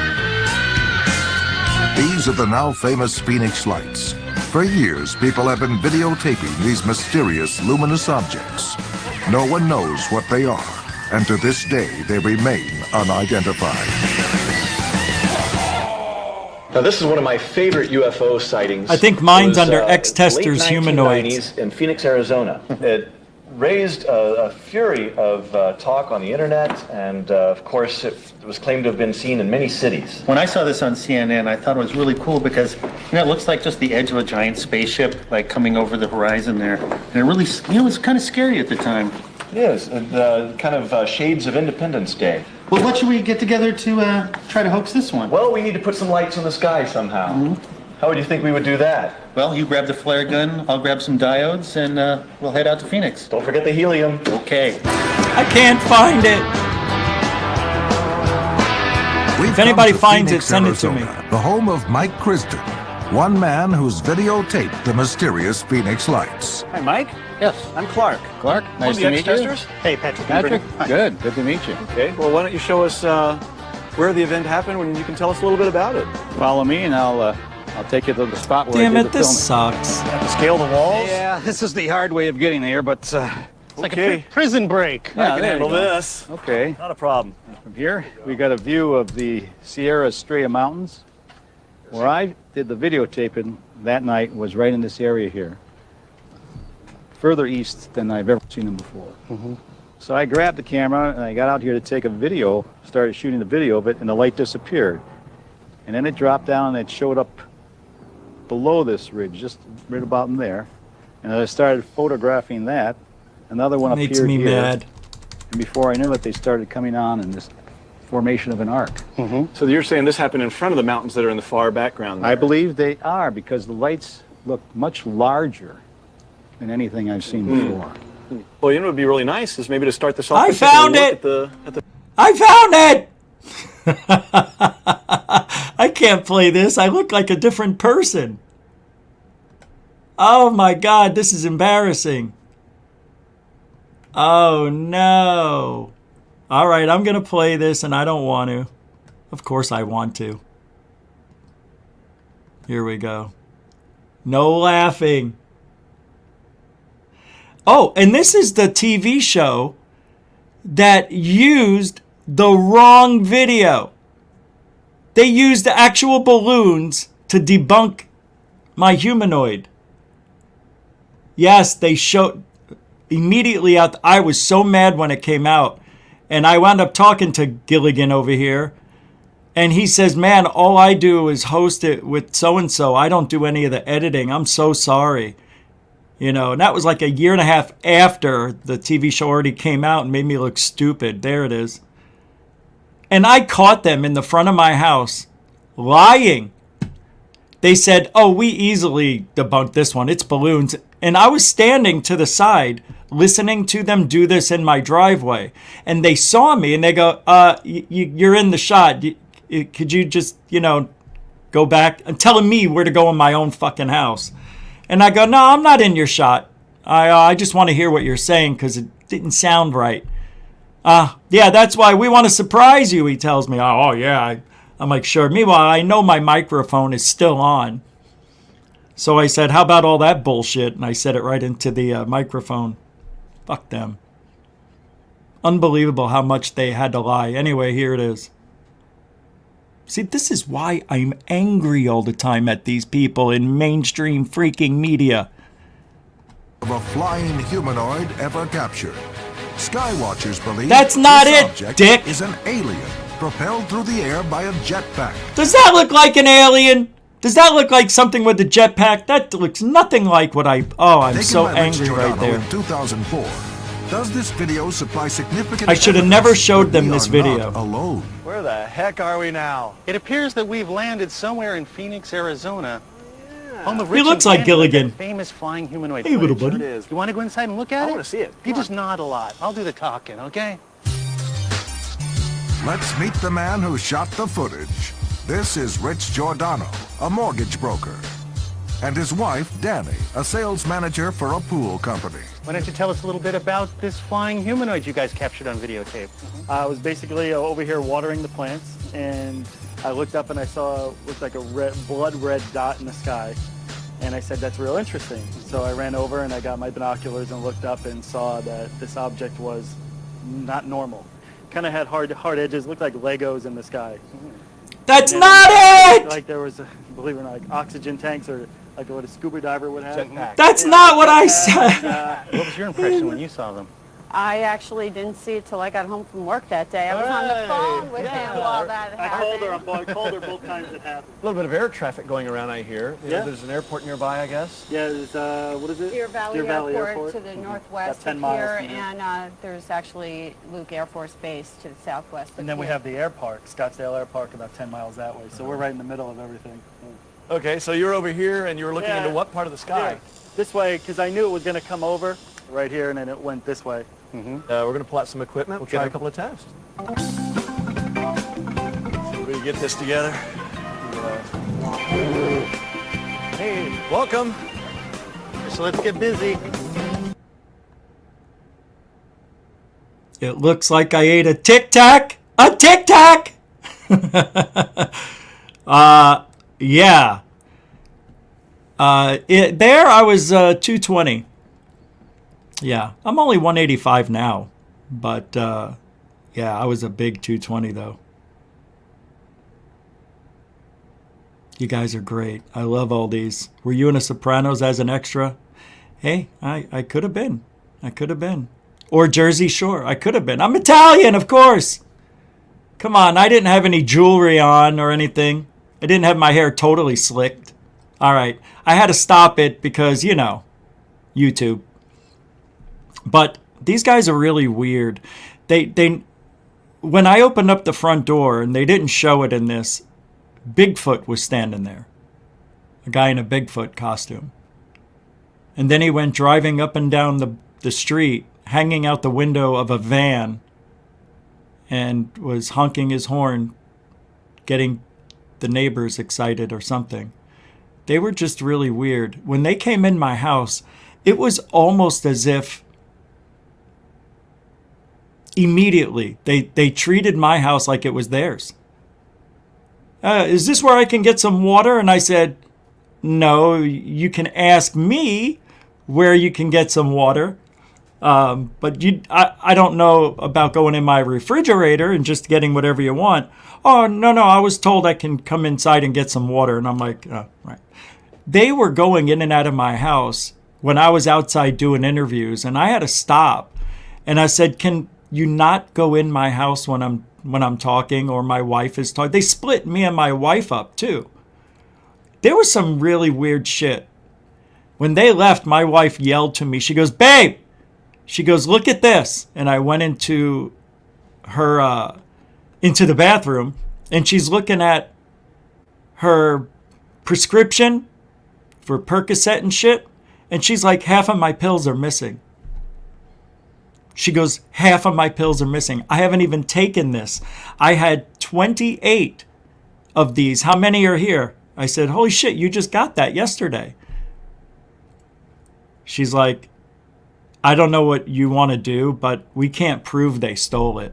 These are the now famous Phoenix Lights. For years, people have been videotaping these mysterious luminous objects. No one knows what they are, and to this day, they remain unidentified. Now, this is one of my favorite UFO sightings. I think mine's under X-Testers late humanoids. 1990s in Phoenix, Arizona. It raised a fury of talk on the internet, and of course, it was claimed to have been seen in many cities. When I saw this on CNN, I thought it was really cool because, it looks like just the edge of a giant spaceship, like coming over the horizon there. And it really, it was kind of scary at the time. It is, kind of shades of Independence Day. Well, what should we get together to try to hoax this one? Well, we need to put some lights in the sky somehow. How would you think we would do that? Well, you grab the flare gun, I'll grab some diodes, and we'll head out to Phoenix. Don't forget the helium. Okay. I can't find it. If anybody finds it, send it to me. The home of Mike Crisden, one man who's videotaped the mysterious Phoenix Lights. Hi, Mike. Yes. I'm Clark. Clark, nice to meet you. Hey, Patrick. Patrick, Hi. good to meet you. Okay, well, why don't you show us where the event happened and you can tell us a little bit about it. Follow me and I'll take you to the spot where Damn I it, did the this filming. sucks. Have to scale the walls? Yeah, this is the hard way of getting there, but it's like Okay. a prison break. I can there handle you go. this. Okay. Not a problem. From here, we got a view of the Sierra Estrella Mountains. Where I did the videotaping that night was right in this area here. Further east than I've ever seen them before. So I grabbed the camera and I got out here to take a video, started shooting the video of it, and the light disappeared. And then it dropped down and it showed up below this ridge, just right about in there. And I started photographing that. Another one Makes appeared me here. mad. And before I knew it, they started coming on in this formation of an arc. So you're saying this happened in front of the mountains that are in the far background there. I believe they are, because the lights look much larger than anything I've seen before. Well, you know what would be really nice is maybe to start this off. I by taking a found look it! At the I found it! I can't play this. I look like a different person. Oh my God, this is embarrassing. Oh no. All right, I'm going to play this and I don't want to. Of course I want to. Here we go. No laughing. Oh, and this is the TV show that used the wrong video. They used the actual balloons to debunk my humanoid. Yes, they showed immediately out. I was so mad when it came out. And I wound up talking to Gilligan over here. And he says, man, all I do is host it with so-and-so. I don't do any of the editing. I'm so sorry. You know, and that was like a year and a half after the TV show already came out and made me look stupid. There it is. And I caught them in the front of my house lying. They said, oh, we easily debunked this one. It's balloons. And I was standing to the side listening to them do this in my driveway. And they saw me and they go, you're in the shot. Could you just, go back? And telling me where to go in my own fucking house. And I go, no, I'm not in your shot. I just want to hear what you're saying because it didn't sound right. Yeah, that's why we want to surprise you, he tells me. Oh, yeah. I'm like, sure. Meanwhile, I know my microphone is still on. So I said, how about all that bullshit? And I said it right into the microphone. Fuck them. Unbelievable how much they had to lie. Anyway, here it is. See, this is why I'm angry all the time at these people in mainstream freaking media. Of a flying humanoid ever captured. Skywatchers believe that's not this it, object Dick. Is an alien propelled through the air by a jetpack. Does that look like an alien? Does that look like something with a jetpack? That looks nothing like what I'm so angry right there. In 2004. Does this video supply significant I should have never showed them this video. Alone. Where the heck are we now? It appears that we've landed somewhere in Phoenix, Arizona. Home of He Rich looks Oh, like and Gilligan. that famous flying humanoid. Hey, little footage. buddy. It is. You want to go inside and look at it? I want to see it. You Come just nod a lot. I'll do the talking, okay? Let's meet the man who shot the footage. This is Rich Giordano, a mortgage broker. and his wife, Danny, a sales manager for a pool company. Why don't you tell us a little bit about this flying humanoid you guys captured on videotape? I was basically over here watering the plants, and I looked up and I saw what looked like a blood red dot in the sky. And I said, that's real interesting. So I ran over and I got my binoculars and looked up and saw that this object was not normal. Kind of had hard edges, looked like Legos in the sky. That's not it! Like there was, believe it or not, like oxygen tanks or like what a scuba diver would have. That's not what I said. What was your impression when you saw them? I actually didn't see it till I got home from work that day. I was on the phone with him while that happened. I called her both times it happened. A little bit of air traffic going around, I hear. Yeah. There's an airport nearby, I guess. Yeah, there's, what is it? Deer Valley Airport to the northwest About 10 of miles here, from here. and there's actually Luke Air Force Base to the southwest of And then we here. have the air park, Scottsdale Air Park, about 10 miles that way. So we're right in the middle of everything. Okay, so you're over here and you were looking into what part of the sky? Yeah, this way, because I knew it was going to come over right here, and then it went this way. We're going to pull out some equipment. We'll try a couple of tests. See if we can get this together. Hey, welcome. So let's get busy. It looks like I ate a Tic Tac. A Tic Tac! Yeah. There I was 220. Yeah, I'm only 185 now, but yeah, I was a big 220 though. You guys are great. I love all these. Were you in a Sopranos as an extra? Hey, I could have been. I could have been. Or Jersey Shore. I could have been. I'm Italian, of course. Come on, I didn't have any jewelry on or anything. I didn't have my hair totally slicked. All right, I had to stop it because, you know, YouTube. But these guys are really weird. They when I opened up the front door, and they didn't show it in this, Bigfoot was standing there. A guy in a Bigfoot costume. And then he went driving up and down the street, hanging out the window of a van, and was honking his horn, getting the neighbors excited or something. They were just really weird. When they came in my house, it was almost as if immediately they treated my house like it was theirs. Is this where I can get some water? And I said, no, you can ask me where you can get some water. But I don't know about going in my refrigerator and just getting whatever you want. Oh, no, I was told I can come inside and get some water. And I'm like, oh, right. They were going in and out of my house when I was outside doing interviews, and I had to stop. And I said, can you not go in my house when I'm talking or my wife is talking? They split me and my wife up too. There was some really weird shit. When they left, my wife yelled to me. She goes, babe, she goes, look at this. And I went into her, into the bathroom, and she's looking at her prescription for Percocet and shit. And she's like, half of my pills are missing. She goes, half of my pills are missing. I haven't even taken this. I had 28 of these. How many are here? I said, holy shit, you just got that yesterday. She's like, I don't know what you want to do, but we can't prove they stole it.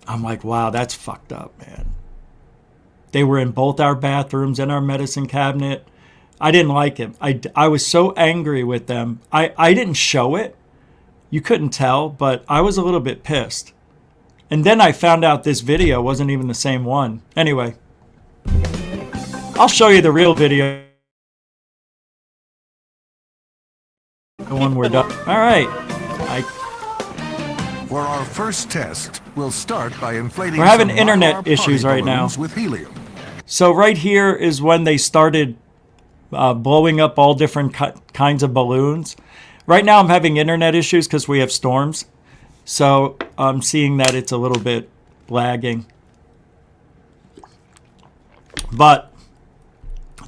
I'm like, wow, that's fucked up, man. They were in both our bathrooms and our medicine cabinet. I didn't like it. I was so angry with them. I didn't show it. You couldn't tell, but I was a little bit pissed. And then I found out this video wasn't even the same one. Anyway, I'll show you the real video. When we're done. All right. For our first test, we'll start by inflating. We're having some internet Lazar issues party right now. balloons with helium. So right here is when they started blowing up all different kinds of balloons. Right now I'm having internet issues because we have storms. So I'm seeing that it's a little bit lagging. But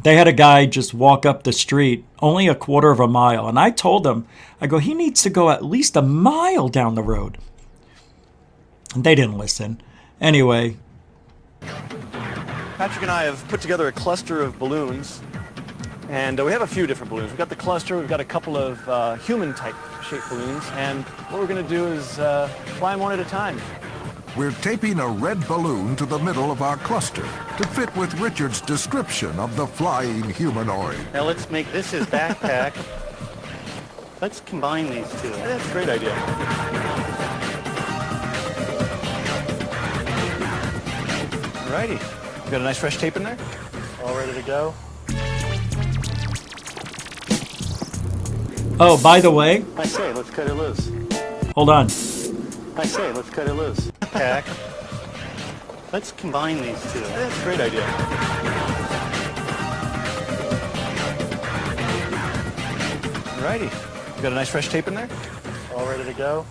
they had a guy just walk up the street, only a quarter of a mile. And I told him, I go, he needs to go at least a mile down the road. And they didn't listen. Anyway. Patrick and I have put together a cluster of balloons, and we have a few different balloons. We've got the cluster, we've got a couple of human-type shaped balloons, and what we're going to do is fly them one at a time. We're taping a red balloon to the middle of our cluster to fit with Richard's description of the flying humanoid. Now let's make this his backpack. Let's combine these two. Yeah, that's a great idea. Alrighty. You got a nice fresh tape in there? All ready to go? Oh, by the way, I say, let's cut it loose. hold on. I say, let's cut it loose. Pack. Let's combine these two. Yeah, that's a great idea. Alrighty. You got a nice fresh tape in there? All ready to go?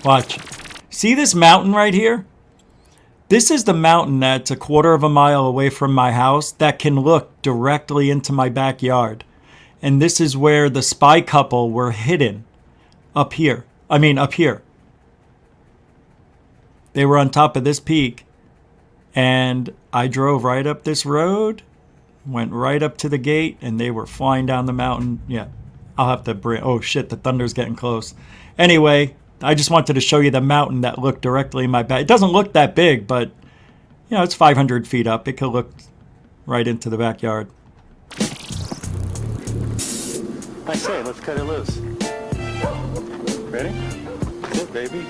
Watch. See this mountain right here? This is the mountain that's a quarter of a mile away from my house that can look directly into my backyard. And this is where the spy couple were hidden. Up here. Up here. They were on top of this peak. And I drove right up this road, went right up to the gate, and they were flying down the mountain. Yeah, I'll have to bring... Oh, shit, the thunder's getting close. Anyway, I just wanted to show you the mountain that looked directly in my back. It doesn't look that big, but, you know, it's 500 feet up. It could look right into the backyard. I say, let's cut it loose. Ready? That's it, baby.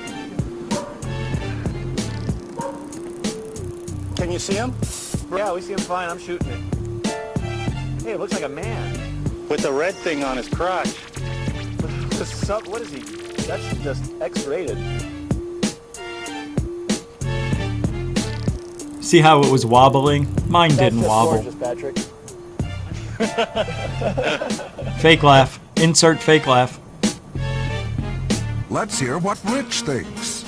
Can you see him? Yeah, we see him fine. I'm shooting it. Hey, it looks like a man. With the red thing on his crotch. What is he? That's just X-rated. See how it was wobbling? Mine didn't That's wobble. gorgeous, Patrick. Fake laugh. Insert fake laugh. Let's hear what Rich thinks.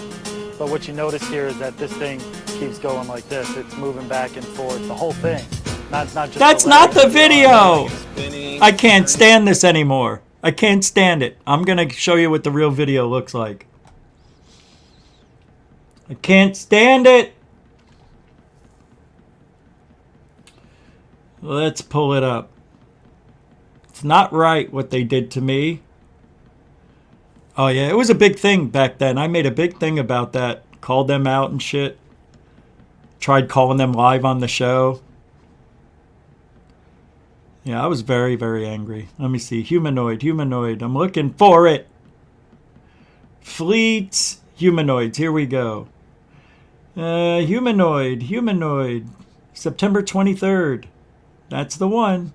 But what you notice here is that this thing keeps going like this. It's moving back and forth, the whole thing. Not just That's not the video! I can't stand this anymore. I can't stand it. I'm going to show you what the real video looks like. I can't stand it. Let's pull it up. It's not right what they did to me. Oh yeah, it was a big thing back then. I made a big thing about that. Called them out and shit. Tried calling them live on the show. Yeah, I was very, very angry. Let me see. Humanoid. I'm looking for it. Fleets. Humanoids. Here we go. Humanoid. September 23rd. That's the one.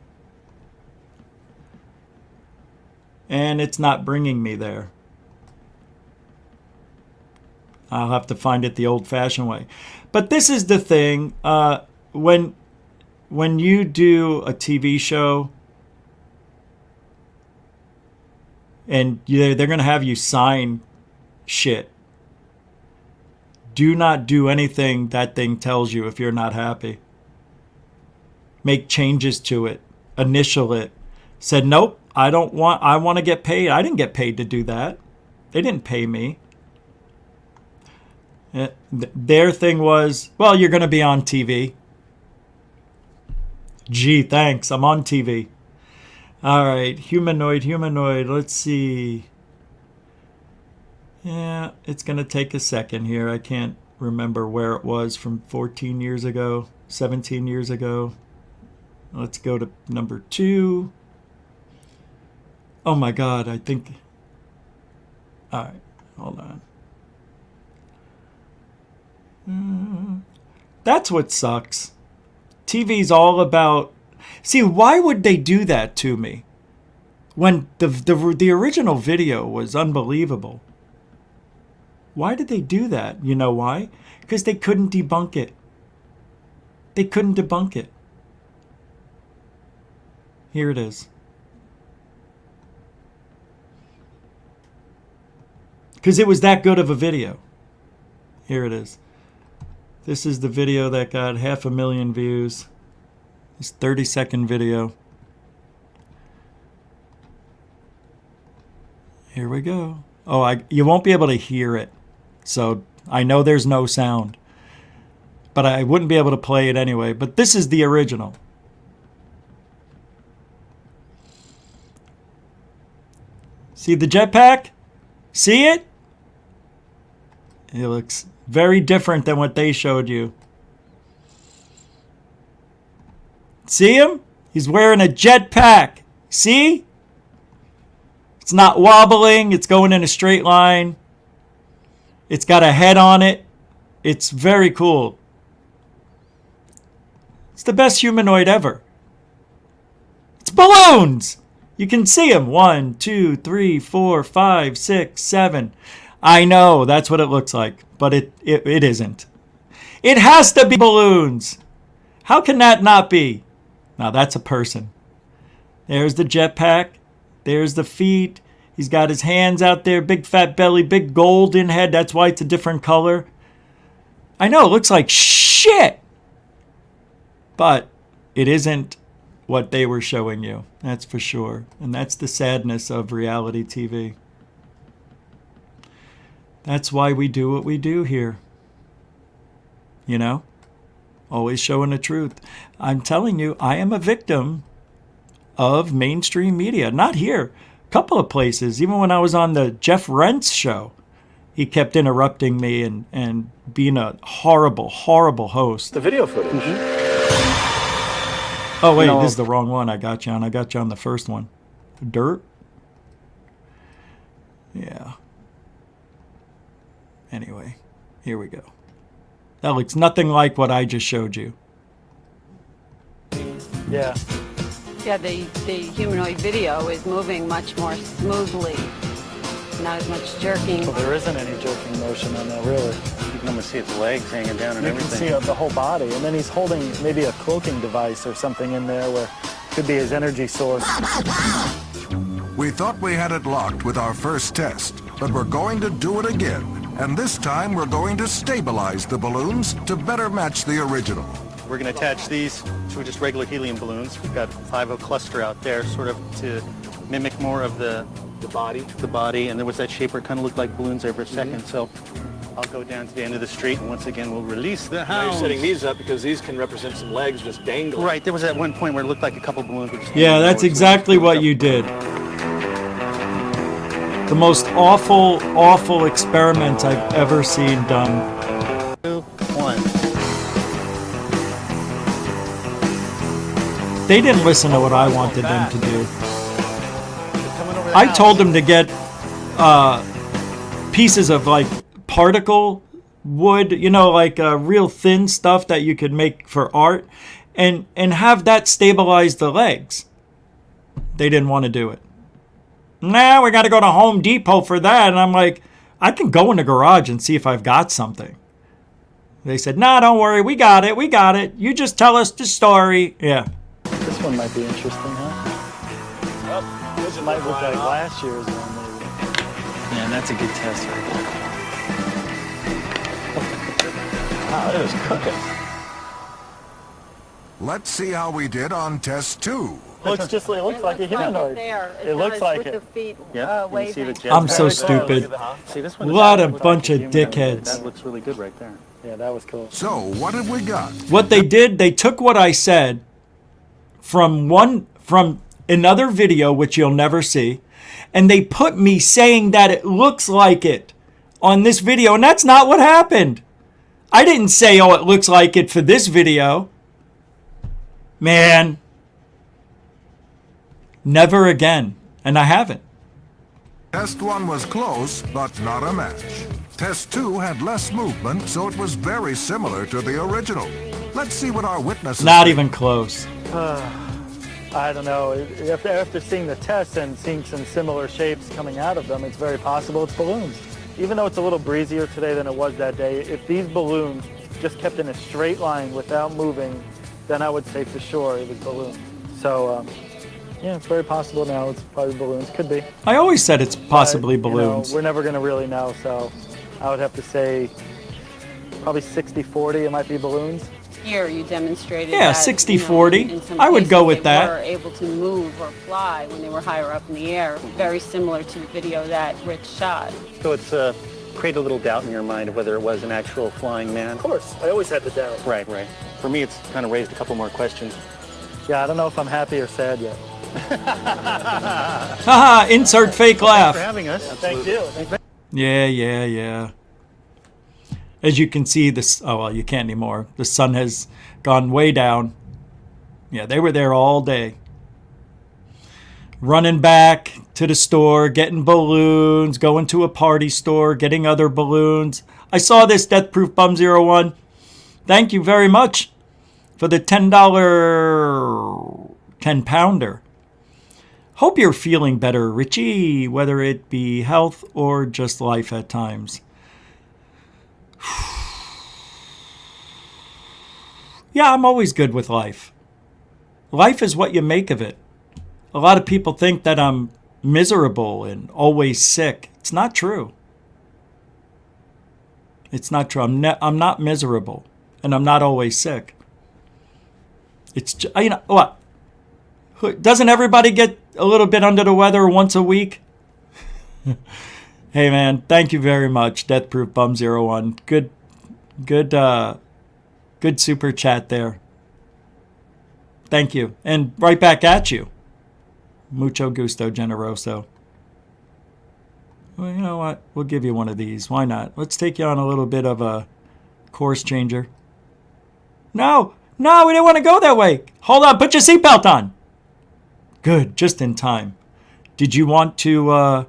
And it's not bringing me there. I'll have to find it the old-fashioned way. But this is the thing. When you do a TV show and they're going to have you sign shit, do not do anything that thing tells you if you're not happy. Make changes to it. Initial it. Said, nope, I want to get paid. I didn't get paid to do that. They didn't pay me. Their thing was, well, you're going to be on TV. Gee, thanks. I'm on TV. All right. Humanoid. Let's see. Yeah, it's going to take a second here. I can't remember where it was from 14 years ago, 17 years ago. Let's go to number 2. Oh my God, I think... All right, hold on. That's what sucks. TV's all about... See, why would they do that to me? When the original video was unbelievable. Why did they do that? You know why? Because they couldn't debunk it. They couldn't debunk it. Here it is. Because it was that good of a video. Here it is. This is the video that got 500,000 views. This 30-second video. Here we go. Oh, you won't be able to hear it. So I know there's no sound. but I wouldn't be able to play it anyway. But this is the original. See the jetpack? See it? It looks very different than what they showed you. See him? He's wearing a jetpack. See? It's not wobbling. It's going in a straight line. It's got a head on it. It's very cool. It's the best humanoid ever. It's balloons! You can see them. 1, 2, 3, 4, 5, 6, 7. I know, that's what it looks like. But it isn't. It has to be balloons. How can that not be? Now that's a person. There's the jetpack. There's the feet. He's got his hands out there. Big fat belly. Big golden head. That's why it's a different color. I know, it looks like shit. But it isn't what they were showing you. That's for sure. And that's the sadness of reality TV. That's why we do what we do here. You know? Always showing the truth. I'm telling you, I am a victim of mainstream media. Not here. A couple of places. Even when I was on the Jeff Rentz show, he kept interrupting me and being a horrible, horrible host. The video footage. Oh, wait, this is the wrong one I got you on. I got you on the first one. Dirt? Yeah. Anyway, here we go. That looks nothing like what I just showed you. Yeah. Yeah, the humanoid video is moving much more smoothly. Not as much jerking. Well, there isn't any jerking motion on that, really. You can almost see its legs hanging down and You everything. can see the whole body, and then he's holding maybe a cloaking device or something in there where it could be his energy source. We thought we had it locked with our first test, but we're going to do it again. And this time we're going to stabilize the balloons to better match the original. We're going to attach these to just regular helium balloons. We've got 5 cluster out there, sort of to mimic more of the body. And there was that shape where it kind of looked like balloons there for a second. So I'll go down to the end of the street, and once again we'll release the hounds. Now you're setting these up because these can represent some legs just dangling. Right, there was at one point where it looked like a couple balloons were just Yeah, that's exactly what you did. The most awful, awful experiment I've ever seen done. 2, 1. They didn't listen to what I wanted them to do. I told them to get pieces of like particle wood, you know, like real thin stuff that you could make for art, and have that stabilize the legs. They didn't want to do it. Nah, we got to go to Home Depot for that. And I'm like, I can go in the garage and see if I've got something. They said, nah, don't worry. We got it. We got it. You just tell us the story. Yeah. This one might be interesting, huh? Well, this might look like last year's one, maybe. Man, that's a good test right there. Wow, it was cooking. Let's see how we did on test 2. It looks like a humanoid. It looks like it. Yeah, you see the jet I'm so pack? stupid. See, this one What a bunch of dickheads. That looks really good right there. Yeah, that was cool. So, what have we got? What they did, they took what I said from another video, which you'll never see, and they put me saying that it looks like it on this video, and that's not what happened. I didn't say, oh, it looks like it for this video. Man. Never again. And I haven't. Test 1 was close, but not a match. Test 2 had less movement, so it was very similar to the original. Let's see what our witnesses Not think. even close. I don't know. After seeing the tests and seeing some similar shapes coming out of them, it's very possible it's balloons. Even though it's a little breezier today than it was that day, if these balloons just kept in a straight line without moving, then I would say for sure it was balloons. So, yeah, it's very possible now. It's probably balloons. Could be. I always said it's possibly But, balloons. We're never going to really know, so I would have to say probably 60-40. It might be balloons. Here you demonstrated Yeah, that, 60-40. in some I would go cases with that. They were able to move or fly when they were higher up in the air, very similar to the video that Rich shot. So it's create a little doubt in your mind of whether it was an actual flying man. Of course, I always had the doubt. Right, right. For me, it's kind of raised a couple more questions. Yeah, I don't know if I'm happy or sad yet. Haha, insert fake laugh. Thanks for having us. Thank you. Yeah. As you can see, this, oh, well, you can't anymore. The sun has gone way down. Yeah, they were there all day. Running back to the store, getting balloons, going to a party store, getting other balloons. I saw this Death Proof Bum 01. Thank you very much for the $10 10-pounder. Hope you're feeling better, Richie, whether it be health or just life at times. Yeah, I'm always good with life. Life is what you make of it. A lot of people think that I'm miserable and always sick. It's not true. It's not true. I'm not miserable, and I'm not always sick. It's just, you know what? Doesn't everybody get a little bit under the weather once a week? Hey man, thank you very much, Death Proof Bum 01. Good super chat there. Thank you, and right back at you. Mucho gusto, generoso. Well, you know what? We'll give you one of these. Why not? Let's take you on a little bit of a course changer. No, we didn't want to go that way. Hold on, put your seatbelt on. Good, just in time. Did you want to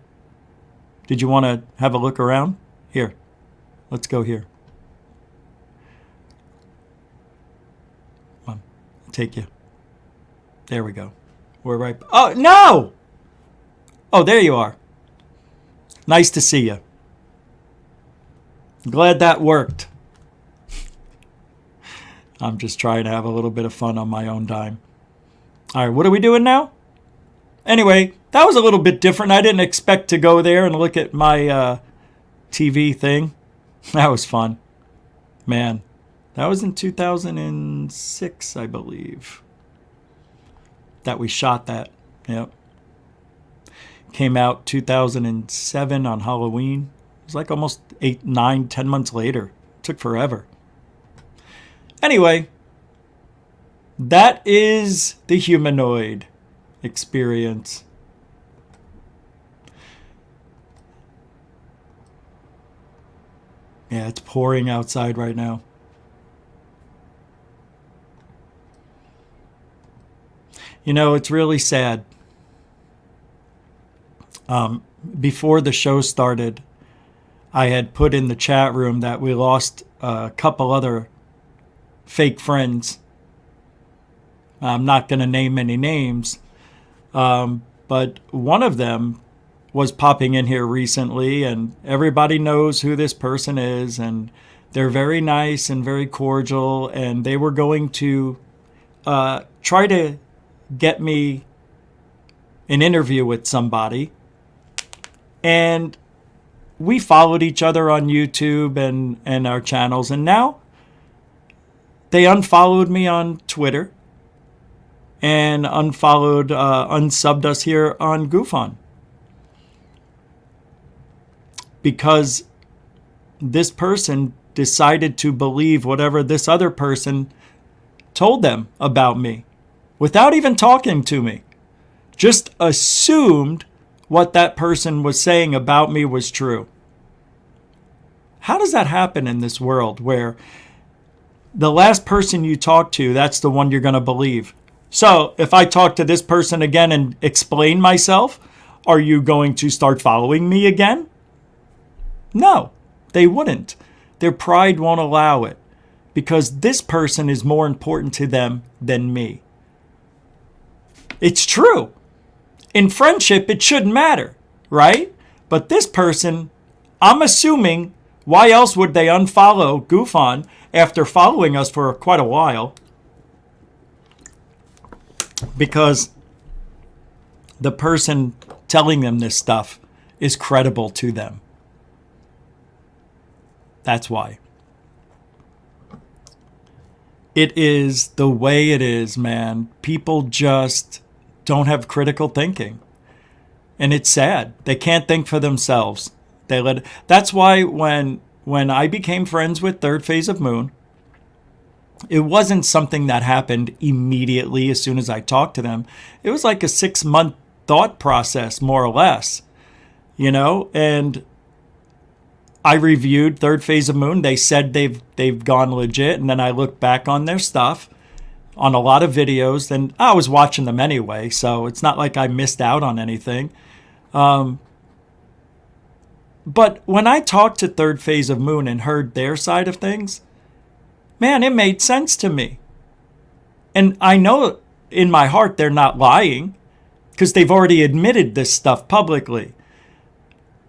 have a look around? Here, let's go here. Come on, I'll take you. There we go. We're right. Oh, no! Oh, there you are. Nice to see you. Glad that worked. I'm just trying to have a little bit of fun on my own dime. All right, what are we doing now? Anyway, that was a little bit different. I didn't expect to go there and look at my TV thing. That was fun. Man, that was in 2006, I believe, that we shot that. Yep. Came out 2007 on Halloween. It was like almost 8, 9, 10 months later. It took forever. Anyway, that is the humanoid experience. Yeah, it's pouring outside right now. You know, it's really sad. Before the show started, I had put in the chat room that we lost a couple other fake friends. I'm not going to name any names, but one of them was popping in here recently, and everybody knows who this person is, and they're very nice and very cordial, and they were going to try to get me an interview with somebody. And we followed each other on YouTube and our channels, and now they unfollowed me on Twitter and unsubbed us here on GUFON, because this person decided to believe whatever this other person told them about me without even talking to me. Just assumed what that person was saying about me was true. How does that happen in this world where the last person you talk to, that's the one you're going to believe? So if I talk to this person again and explain myself, are you going to start following me again? No, they wouldn't. Their pride won't allow it, because this person is more important to them than me. It's true. In friendship, it shouldn't matter, right? But this person, I'm assuming, why else would they unfollow GUFON after following us for quite a while? Because the person telling them this stuff is credible to them. That's why. It is the way it is, man. People just don't have critical thinking. And it's sad. They can't think for themselves. That's why when I became friends with Third Phase of Moon, it wasn't something that happened immediately as soon as I talked to them. It was like a 6-month thought process, more or less, you know. And I reviewed Third Phase of Moon. They said they've gone legit, and then I looked back on their stuff, on a lot of videos, and I was watching them anyway, so it's not like I missed out on anything. But when I talked to Third Phase of Moon and heard their side of things, man, it made sense to me. And I know in my heart they're not lying, because they've already admitted this stuff publicly.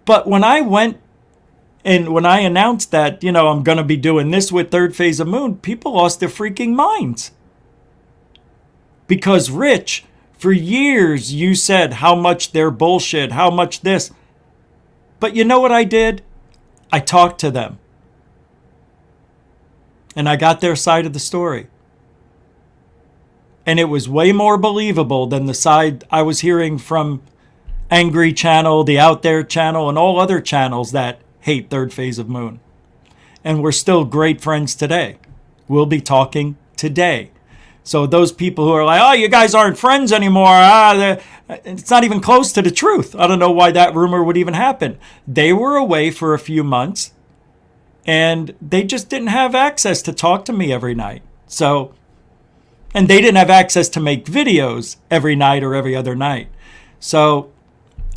But when I went and when I announced that, you know, I'm going to be doing this with Third Phase of Moon, people lost their freaking minds. Because, Rich, for years you said how much they're bullshit, how much this. But you know what I did? I talked to them. And I got their side of the story. And it was way more believable than the side I was hearing from Angry Channel, the Out There Channel, and all other channels that hate Third Phase of Moon. And we're still great friends today. We'll be talking today. So those people who are like, oh, you guys aren't friends anymore, it's not even close to the truth. I don't know why that rumor would even happen. They were away for a few months, and they just didn't have access to talk to me every night. So, and they didn't have access to make videos every night or every other night. So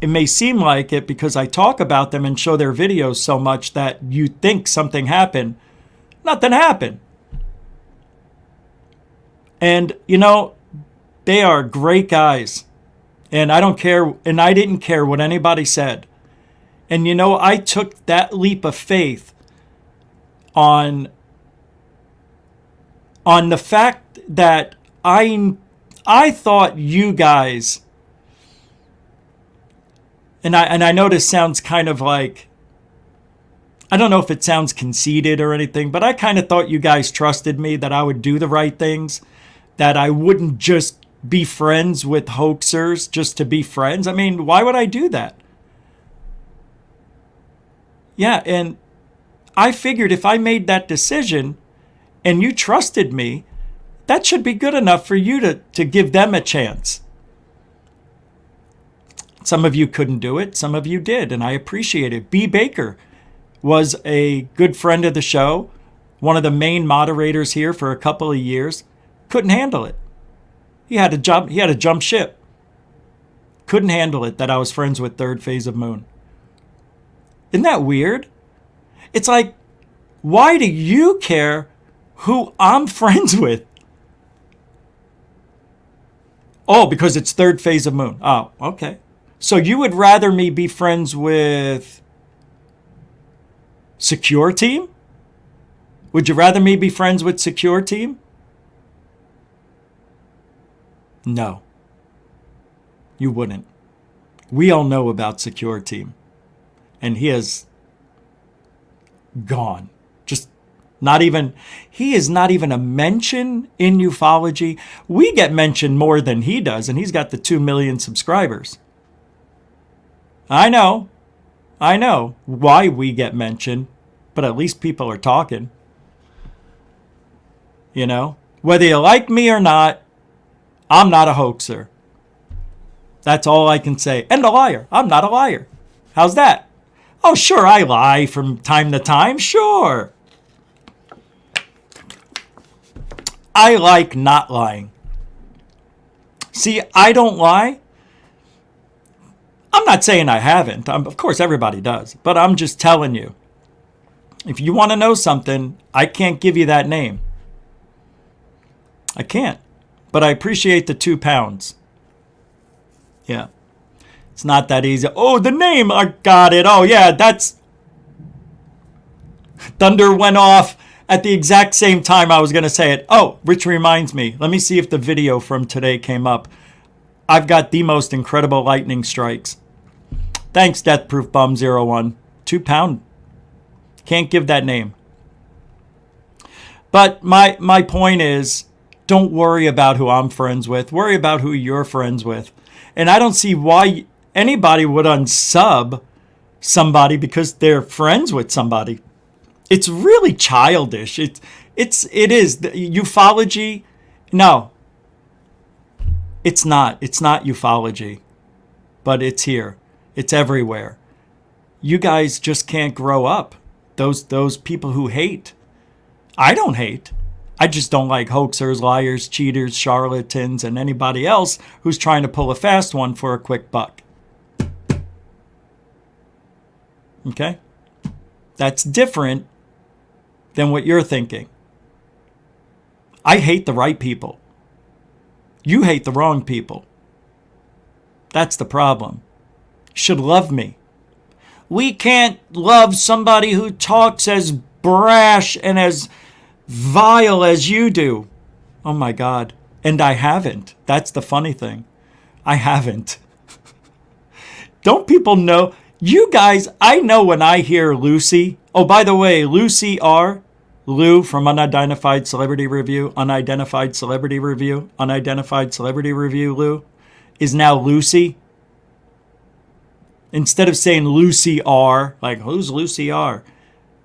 it may seem like it because I talk about them and show their videos so much that you think something happened. Nothing happened. And, you know, they are great guys. And I don't care, and I didn't care what anybody said. And, you know, I took that leap of faith on the fact that I thought you guys, and I know this sounds kind of like, I don't know if it sounds conceited or anything, but I kind of thought you guys trusted me, that I would do the right things, that I wouldn't just be friends with hoaxers just to be friends. I mean, why would I do that? Yeah, and I figured if I made that decision and you trusted me, that should be good enough for you to give them a chance. Some of you couldn't do it. Some of you did, and I appreciate it. B. Baker was a good friend of the show, one of the main moderators here for a couple of years. Couldn't handle it. He had to jump ship. Couldn't handle it that I was friends with Third Phase of Moon. Isn't that weird? It's like, why do you care who I'm friends with? Oh, because it's Third Phase of Moon. Oh, okay. So you would rather me be friends with Secure Team? Would you rather me be friends with Secure Team? No. You wouldn't. We all know about Secure Team. And he is gone. Just not even, he is not even a mention in ufology. We get mentioned more than he does, and he's got the 2 million subscribers. I know why we get mentioned, but at least people are talking. You know, whether you like me or not, I'm not a hoaxer. That's all I can say. And a liar. I'm not a liar. How's that? Oh, sure, I lie from time to time. Sure. I like not lying. See, I don't lie. I'm not saying I haven't. Of course, everybody does. But I'm just telling you. If you want to know something, I can't give you that name. I can't. But I appreciate the 2 pounds. Yeah. It's not that easy. Oh, the name. I got it. Oh, yeah, that's... Thunder went off at the exact same time I was going to say it. Oh, Rich reminds me. Let me see if the video from today came up. I've got the most incredible lightning strikes. Thanks, Deathproof Bum 01. 2 pound. Can't give that name. But my point is, don't worry about who I'm friends with. Worry about who you're friends with. And I don't see why anybody would unsub somebody because they're friends with somebody. It's really childish. It is. The ufology, no. It's not. It's not ufology. But it's here. It's everywhere. You guys just can't grow up. Those people who hate. I don't hate. I just don't like hoaxers, liars, cheaters, charlatans, and anybody else who's trying to pull a fast one for a quick buck. Okay? That's different than what you're thinking. I hate the right people. You hate the wrong people. That's the problem. You should love me. We can't love somebody who talks as brash and as vile as you do. Oh my God. And I haven't. That's the funny thing. I haven't. Don't people know? You guys, I know when I hear Lucy. Oh, by the way, Lucy R. Lou from Unidentified Celebrity Review, Unidentified Celebrity Review, Unidentified Celebrity Review, Lou, is now Lucy. Instead of saying Lucy R, like, who's Lucy R?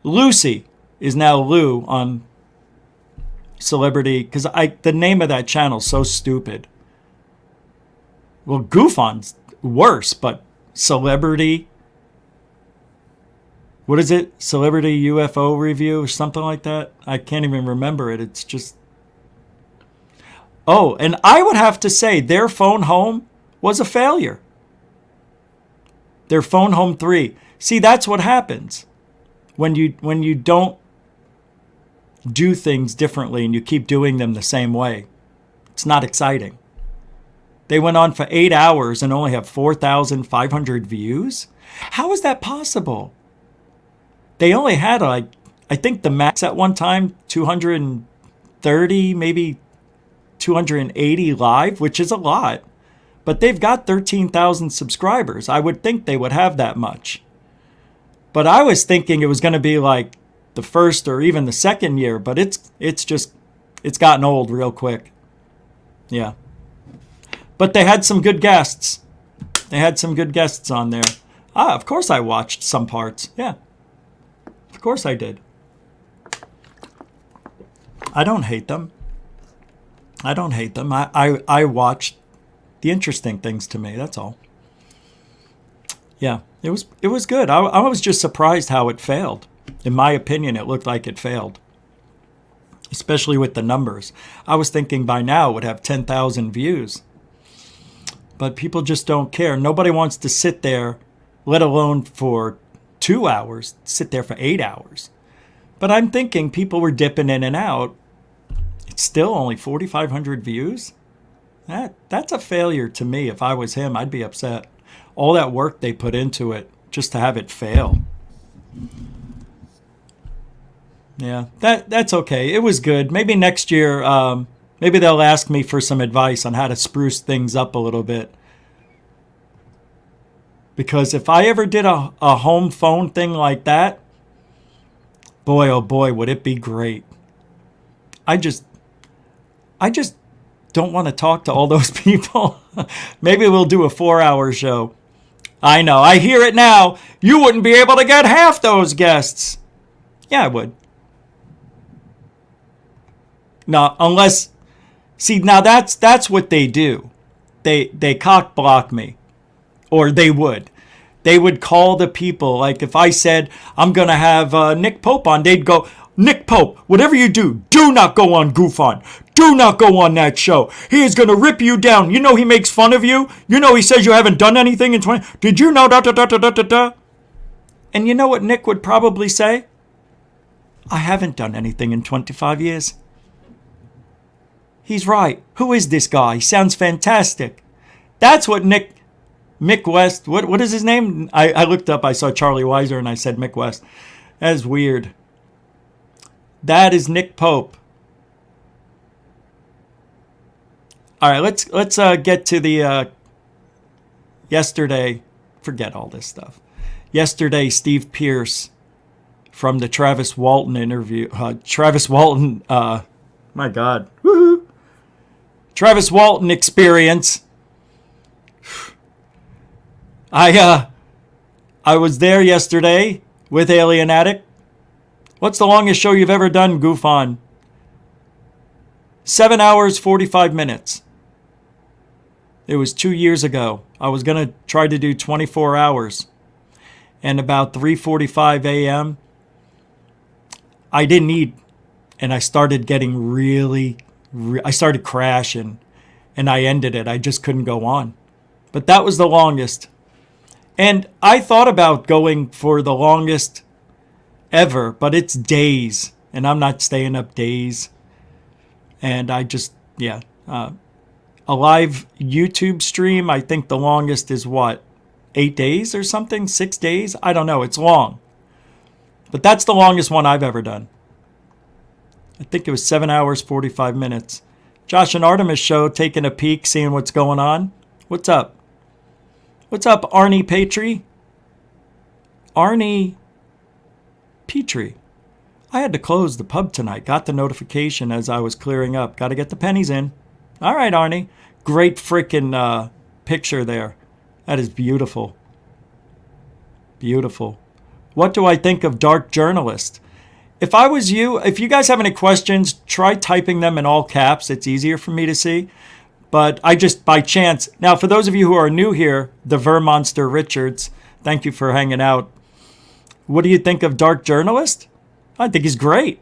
Lucy is now Lou on Celebrity, because the name of that channel is so stupid. Well, GUFON's worse, but Celebrity, what is it? Celebrity UFO Review or something like that? I can't even remember it. It's just... Oh, and I would have to say their phone home was a failure. Their phone home 3. See, that's what happens when you don't do things differently and you keep doing them the same way. It's not exciting. They went on for 8 hours and only have 4,500 views. How is that possible? They only had, like, I think the max at one time, 230, maybe 280 live, which is a lot. But they've got 13,000 subscribers. I would think they would have that much. But I was thinking it was going to be like the first or even the second year, but it's gotten old real quick. Yeah. But they had some good guests. They had some good guests on there. Of course I watched some parts. Yeah. Of course I did. I don't hate them. I don't hate them. I watched the interesting things to me, that's all. Yeah, it was good. I was just surprised how it failed. In my opinion, it looked like it failed. Especially with the numbers. I was thinking by now it would have 10,000 views. But people just don't care. Nobody wants to sit there, let alone for 2 hours, sit there for 8 hours. But I'm thinking people were dipping in and out. It's still only 4,500 views. That's a failure to me. If I was him, I'd be upset. All that work they put into it just to have it fail. Yeah, that's okay. It was good. Maybe next year, maybe they'll ask me for some advice on how to spruce things up a little bit. Because if I ever did a home phone thing like that, boy, oh boy, would it be great. I just don't want to talk to all those people. Maybe we'll do a 4-hour show. I know, I hear it now. You wouldn't be able to get half those guests. Yeah, I would. No, unless, see, now that's what they do. They cock block me, or they would. They would call the people. Like if I said I'm gonna have Nick Pope on, they'd go, Nick Pope, whatever you do not go on GUFON. Do not go on that show. He is going to rip you down. You know he makes fun of you. You know he says you haven't done anything in 20... Did you know da-da-da-da-da-da? And you know what Nick would probably say? I haven't done anything in 25 years. He's right. Who is this guy? He sounds fantastic. That's what Mick West... What is his name? I looked up. I saw Charlie Weiser and I said Mick West. That is weird. That is Nick Pope. All right, let's get to the yesterday. Forget all this stuff. Yesterday, Steve Pierce from the Travis Walton interview. Travis Walton, my God, woohoo! Travis Walton experience. I I was there yesterday with Alien Addict. What's the longest show you've ever done, GUFON? 7 hours, 45 minutes. It was 2 years ago. I was going to try to do 24 hours. And about 3:45 a.m., I didn't eat. And I started getting I started crashing. And I ended it. I just couldn't go on. But that was the longest. And I thought about going for the longest ever, but it's days. And I'm not staying up days. And I just, a live YouTube stream, I think the longest is what? 8 days or something? 6 days? I don't know. It's long. But that's the longest one I've ever done. I think it was 7 hours, 45 minutes. Josh and Artemis show, taking a peek, seeing what's going on. What's up? What's up, Arnie Petrie? Arnie Petrie. I had to close the pub tonight. Got the notification as I was clearing up. Got to get the pennies in. All right, Arnie. Great freaking picture there. That is beautiful. Beautiful. What do I think of Dark Journalist? If I was you, if you guys have any questions, try typing them in all caps. It's easier for me to see. But I just, by chance. Now, for those of you who are new here, the Vermonster Richards, thank you for hanging out. What do you think of Dark Journalist? I think he's great.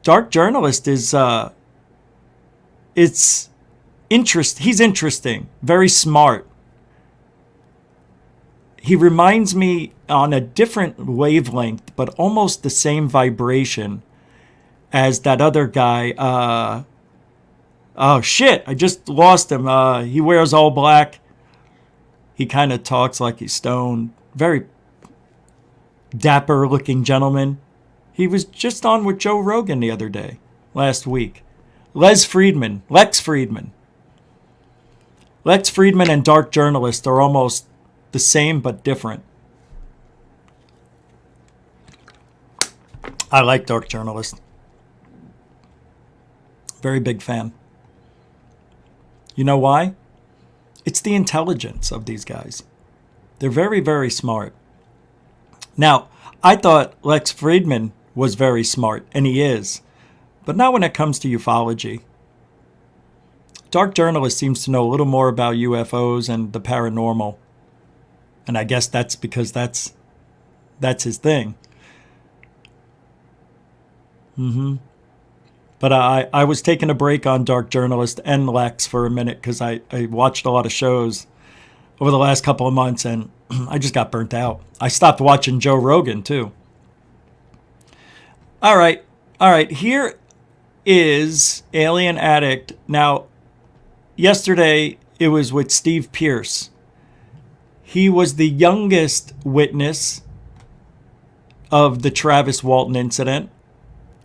Dark Journalist is, he's interesting, very smart. He reminds me on a different wavelength, but almost the same vibration as that other guy. Oh, shit, I just lost him. He wears all black. He kind of talks like he's stoned. Very dapper-looking gentleman. He was just on with Joe Rogan the other day, last week. Lex Friedman. Lex Friedman and Dark Journalist are almost the same but different. I like Dark Journalist. Very big fan. You know why? It's the intelligence of these guys. They're very, very smart. Now, I thought Lex Friedman was very smart, and he is. But not when it comes to ufology. Dark Journalist seems to know a little more about UFOs and the paranormal. And I guess that's because that's his thing. But I was taking a break on Dark Journalist and Lex for a minute because I watched a lot of shows over the last couple of months and I just got burnt out. I stopped watching Joe Rogan too. All right. Here is Alien Addict. Now, yesterday it was with Steve Pierce. He was the youngest witness of the Travis Walton incident.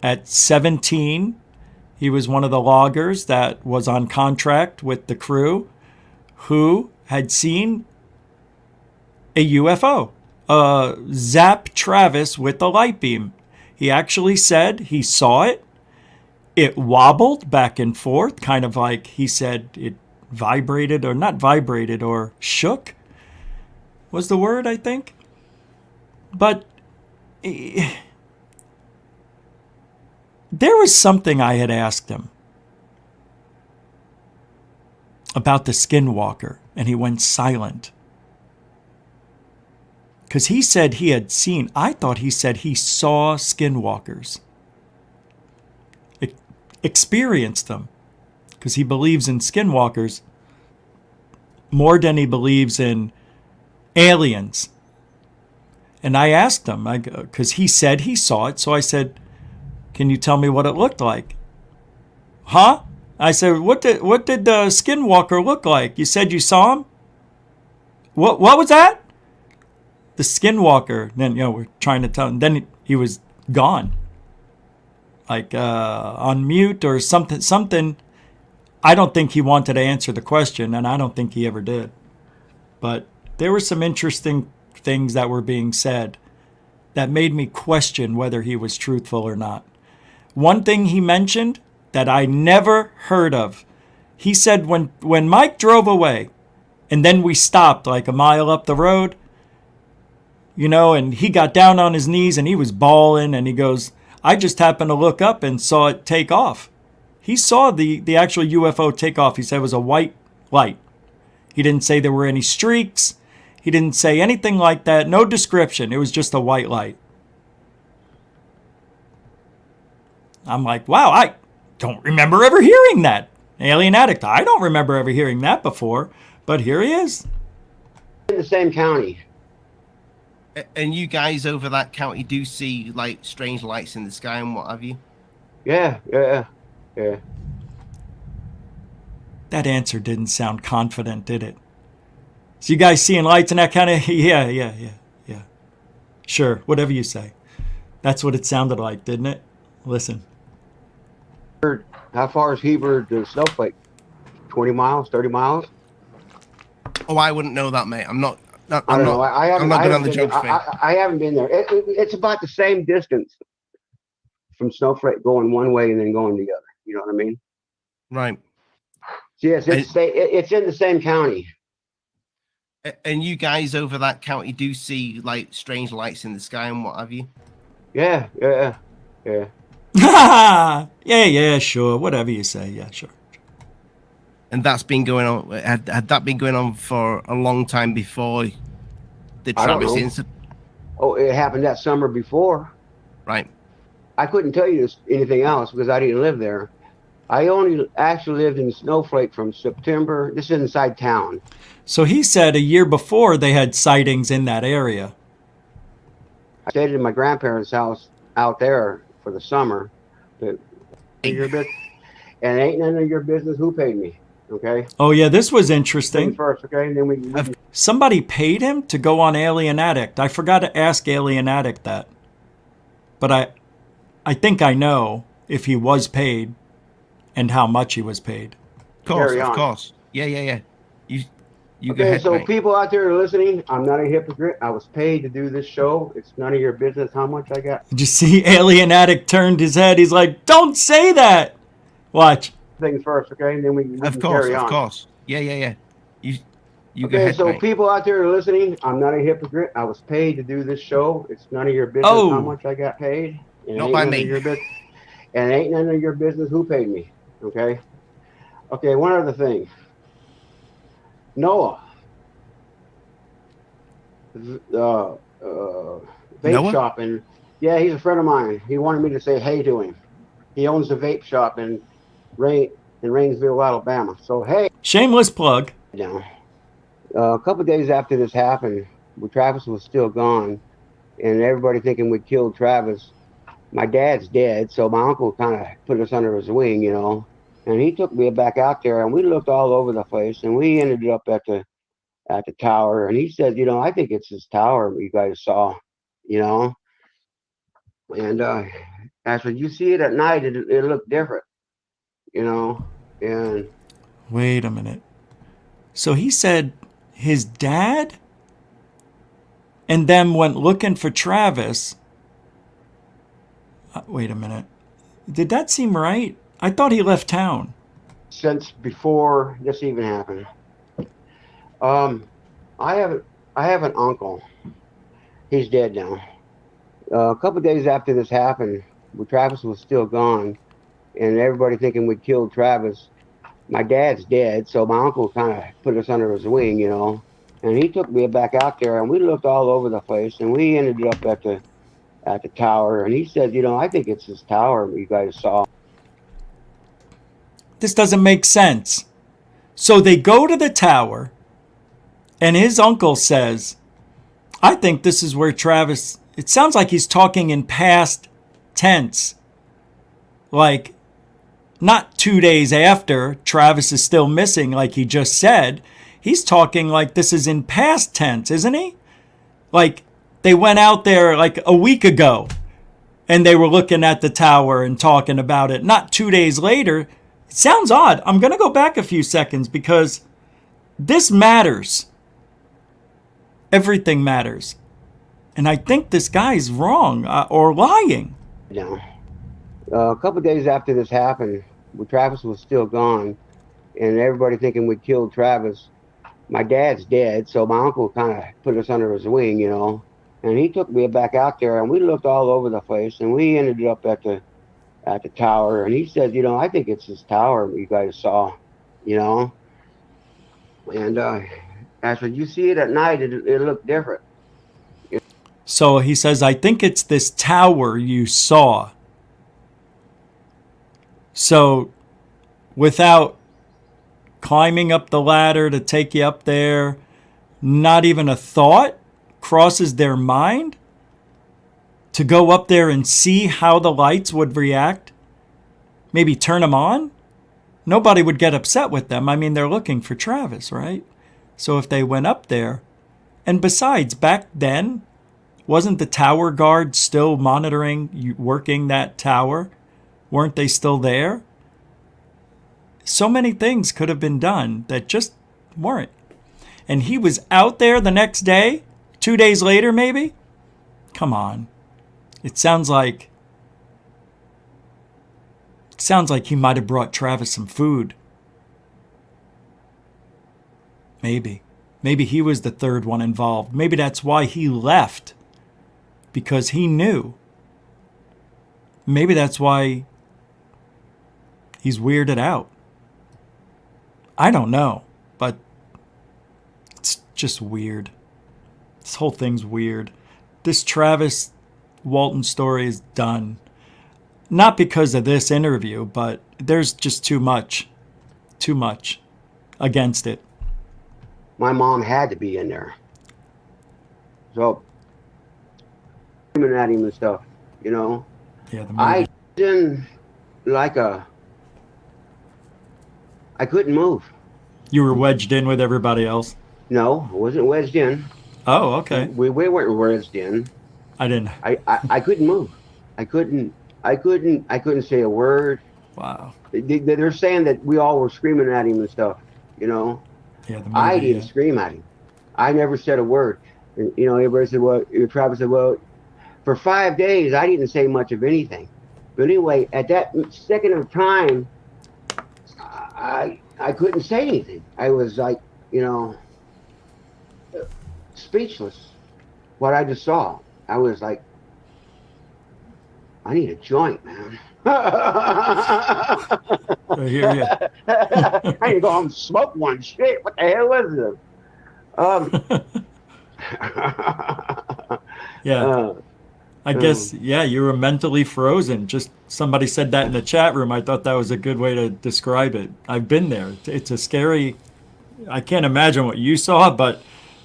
At 17, he was one of the loggers that was on contract with the crew who had seen a UFO, zap Travis with a light beam. He actually said he saw it. It wobbled back and forth, kind of like he said it vibrated or not vibrated or shook was the word, I think. But there was something I had asked him about the skinwalker, and he went silent. Because he said he had seen, I thought he said he saw skinwalkers. Experienced them. Because he believes in skinwalkers more than he believes in aliens. And I asked him, because he said he saw it, so I said, can you tell me what it looked like? Huh? I said, what did the skinwalker look like? You said you saw him? What was that? The skinwalker. Then, we're trying to tell him. Then he was gone. Like on mute or something. I don't think he wanted to answer the question, and I don't think he ever did. But there were some interesting things that were being said that made me question whether he was truthful or not. One thing he mentioned that I never heard of. He said when Mike drove away and then we stopped like a mile up the road, you know, and he got down on his knees and he was bawling, and he goes, I just happened to look up and saw it take off. He saw the actual UFO take off. He said it was a white light. He didn't say there were any streaks. He didn't say anything like that. No description. It was just a white light. I'm like, wow, I don't remember ever hearing that. Alien Addict, I don't remember ever hearing that before. But here he is. In the same county. And you guys over that county do see like strange lights in the sky and what have you? Yeah. That answer didn't sound confident, did it? So you guys seeing lights in that kind of... Yeah. Sure, whatever you say. That's what it sounded like, didn't it? Listen. How far is Heber to Snowflake? 20 miles, 30 miles? Oh, I wouldn't know that, mate. I'm not I don't know. I'm not good on the geography. I haven't been there. It's about the same distance from Snowflake going one way and then going the other. You know what I mean? Right. So yes, it's in the same county. And you guys over that county do see like strange lights in the sky and what have you? Yeah. Yeah, sure. Whatever you say. Yeah, sure. And that's been going on. Had that been going on for a long time before the Travis incident? Oh, it happened that summer before. Right. I couldn't tell you anything else because I didn't live there. I only actually lived in Snowflake from September. This is inside town. So he said a year before they had sightings in that area. I stayed in my grandparents' house out there for the summer. But and ain't none of your business who paid me. Okay. Oh yeah, this was interesting. First, okay, and then we somebody paid him to go on Alien Addict. I forgot to ask Alien Addict that, but I think I know if he was paid and how much he was paid. Of course. Yeah. You okay, go ahead, so mate. people out there listening, I'm not a hypocrite. I was paid to do this show. It's none of your business how much I got. Did you see Alien Addict turned his head? He's like, "Don't say that." Watch. Things first, okay, and then we can carry on. Of course. Yeah. You go okay, ahead, so mate. people out there listening, I'm not a hypocrite. I was paid to do this show. It's none of your business how much I got paid. And Not by me. And ain't none of your business who paid me. Okay. Okay. One other thing. Noah. Vape Noah? shop, and yeah, he's a friend of mine. He wanted me to say hey to him. He owns a vape shop in Rainsville, Alabama. So hey. Shameless plug. Now, a couple of days after this happened, when Travis was still gone, and everybody thinking we killed Travis, my dad's dead, so my uncle kind of put us under his wing, you know, and he took me back out there, and we looked all over the place, and we ended up at the tower, and he said, you know, I think it's this tower you guys saw, you know, and actually, you see it at night, it looked different, you know, and wait a minute. So he said his dad and them went looking for Travis. Wait a minute. Did that seem right? I thought he left town. Since before this even happened. I have an uncle. He's dead now. A couple of days after this happened, when Travis was still gone, and everybody thinking we killed Travis, my dad's dead, so my uncle kind of put us under his wing, you know, and he took me back out there, and we looked all over the place, and we ended up at the tower, and he said, you know, I think it's this tower you guys saw. This doesn't make sense. So they go to the tower, and his uncle says, I think this is where Travis... It sounds like he's talking in past tense. Like, not 2 days after Travis is still missing, like he just said. He's talking like this is in past tense, isn't he? Like, they went out there like a week ago, and they were looking at the tower and talking about it. Not 2 days later. It sounds odd. I'm going to go back a few seconds because this matters. Everything matters. And I think this guy's wrong or lying. No. A couple of days after this happened, when Travis was still gone, and everybody thinking we killed Travis, my dad's dead, so my uncle kind of put us under his wing, you know, And he took me back out there, and we looked all over the place, and we ended up at the tower. And he said, you know, I think it's this tower you guys saw, you know. And I said, you see it at night, it looked different. So he says, I think it's this tower you saw. So without climbing up the ladder to take you up there, not even a thought crosses their mind to go up there and see how the lights would react, maybe turn them on. Nobody would get upset with them. I mean, they're looking for Travis, right? So if they went up there, and besides, back then, wasn't the tower guard still monitoring, working that tower? Weren't they still there? So many things could have been done that just weren't. And he was out there the next day, 2 days later maybe? Come on. It sounds like he might have brought Travis some food. Maybe. Maybe he was the third one involved. Maybe that's why he left. Because he knew. Maybe that's why he's weirded out. I don't know, but it's just weird. This whole thing's weird. This Travis Walton story is done. Not because of this interview, but there's just too much against it. My mom had to be in there. So, screaming at him and stuff, you know. Yeah, I didn't I couldn't move. You were wedged in with everybody else? No, I wasn't wedged in. Oh, okay. We weren't wedged in. I didn't. I couldn't move. I couldn't say a word. Wow. They're saying that we all were screaming at him and stuff, you know. Yeah, I didn't scream at him. I never said a word. And, you know, everybody said, well, Travis said, well, for 5 days, I didn't say much of anything. But anyway, at that second of time, I couldn't say anything. I was like, you know, speechless. What I just saw, I was like, I need a joint, man. I hear you. I need to go home and smoke one. Shit, what the hell was this? Yeah. I guess, yeah, you were mentally frozen. Just somebody said that in the chat room. I thought that was a good way to describe it. I've been there. It's a scary, I can't imagine what you saw, but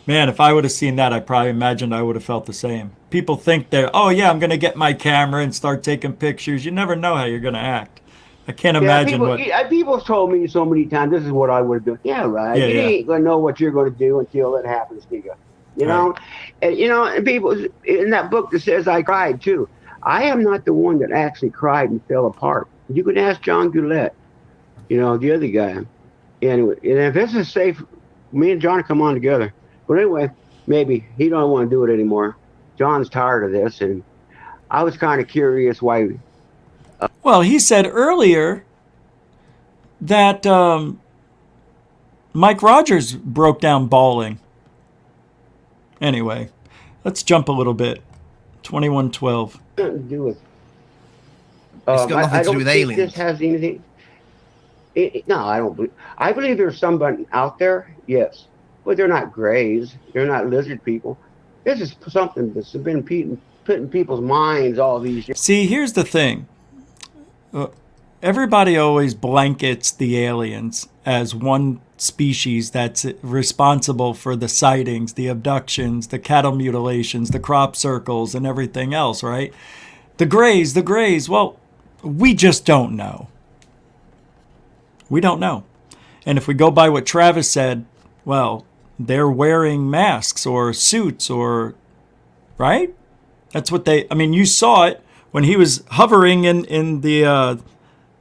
man, if I would have seen that, I probably imagined I would have felt the same. People think they're, oh yeah, I'm going to get my camera and start taking pictures. You never know how you're going to act. I can't imagine people told me so many times, this is what I would have done. Yeah, right. You ain't going to know what you're going to do until it happens to you. You know, and you know, and people in that book that says I cried too. I am not the one that actually cried and fell apart. You can ask John Goulet, you know, the other guy. Anyway, and if this is safe, me and John come on together. But anyway, maybe he don't want to do it anymore. John's tired of this, and I was kind of curious why. Well, he said earlier that Mike Rogers broke down bawling. Anyway, let's jump a little bit. 2112. Nothing to do with. It's got nothing to do with aliens. This has anything. No, I don't believe. I believe there's somebody out there. Yes, but they're not grays. They're not lizard people. This is something that's been put in people's minds all these years. See, here's the thing. Everybody always blankets the aliens as one species that's responsible for the sightings, the abductions, the cattle mutilations, the crop circles, and everything else, right? The grays, well, we just don't know. We don't know. And if we go by what Travis said, well, they're wearing masks or suits or, right? That's what I mean, you saw it when he was hovering in the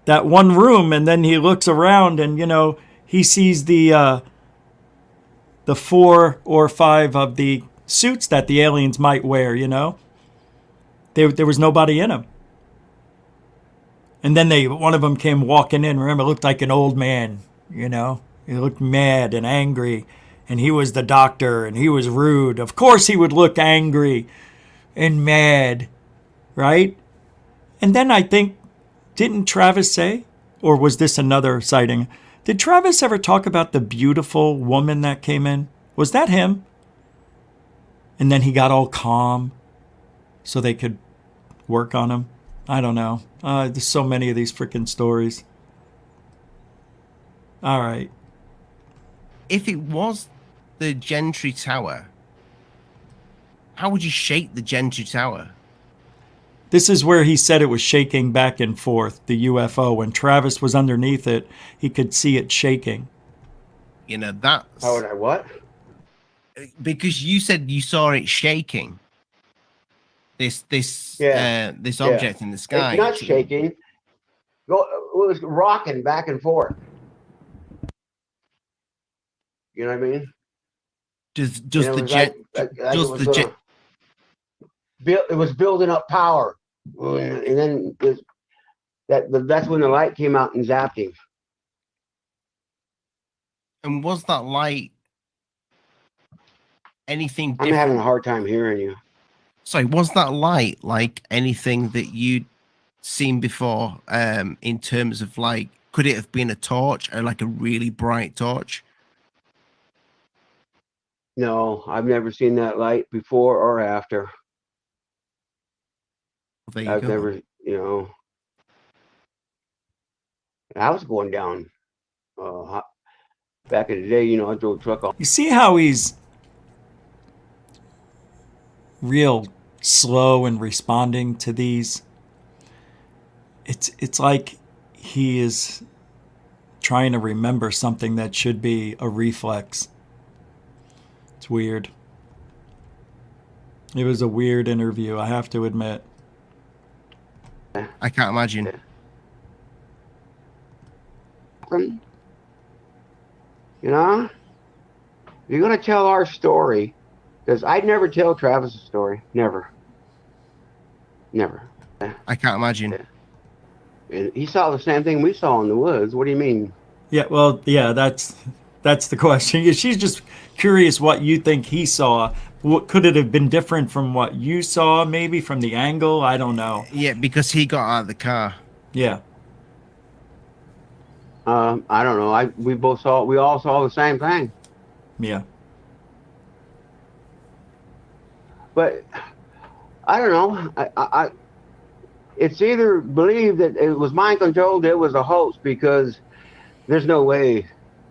that one room, and then he looks around and, you know, he sees the 4 or 5 of the suits that the aliens might wear, you know. There was nobody in them. And then one of them came walking in. Remember, it looked like an old man, you know. He looked mad and angry. And he was the doctor, and he was rude. Of course he would look angry. and mad, right? And then I think, didn't Travis say, or was this another sighting? Did Travis ever talk about the beautiful woman that came in? Was that him? And then he got all calm so they could work on him. I don't know. There's so many of these freaking stories. All right. If it was the Gentry Tower, how would you shake the Gentry Tower? This is where he said it was shaking back and forth, the UFO. When Travis was underneath it, he could see it shaking. You know, that's... How would I what? Because you said you saw it shaking. This object in the sky. It's not shaking. It was rocking back and forth. You know what I mean? Does the jet... It was building up power. And then that's when the light came out and zapped him. And was that light anything different? I'm having a hard time hearing you. Sorry, was that light like anything that you'd seen before, in terms of like, could it have been a torch or like a really bright torch? No, I've never seen that light before or after. I've never, I was going down back in the day, I drove a truck off. You see how he's real slow in responding to these? It's like he is trying to remember something that should be a reflex. It's weird. It was a weird interview, I have to admit. I can't imagine. You're going to tell our story, because I'd never tell Travis's story. Never. I can't imagine. And he saw the same thing we saw in the woods. What do you mean? Yeah, well, yeah, that's the question. She's just curious what you think he saw. What could it have been different from what you saw? Maybe from the angle. I don't know. Yeah, because he got out of the car. Yeah. I don't know. We all saw the same thing. Yeah. But I don't know. It's either believe that it was mind controlled, it was a hoax, because there's no way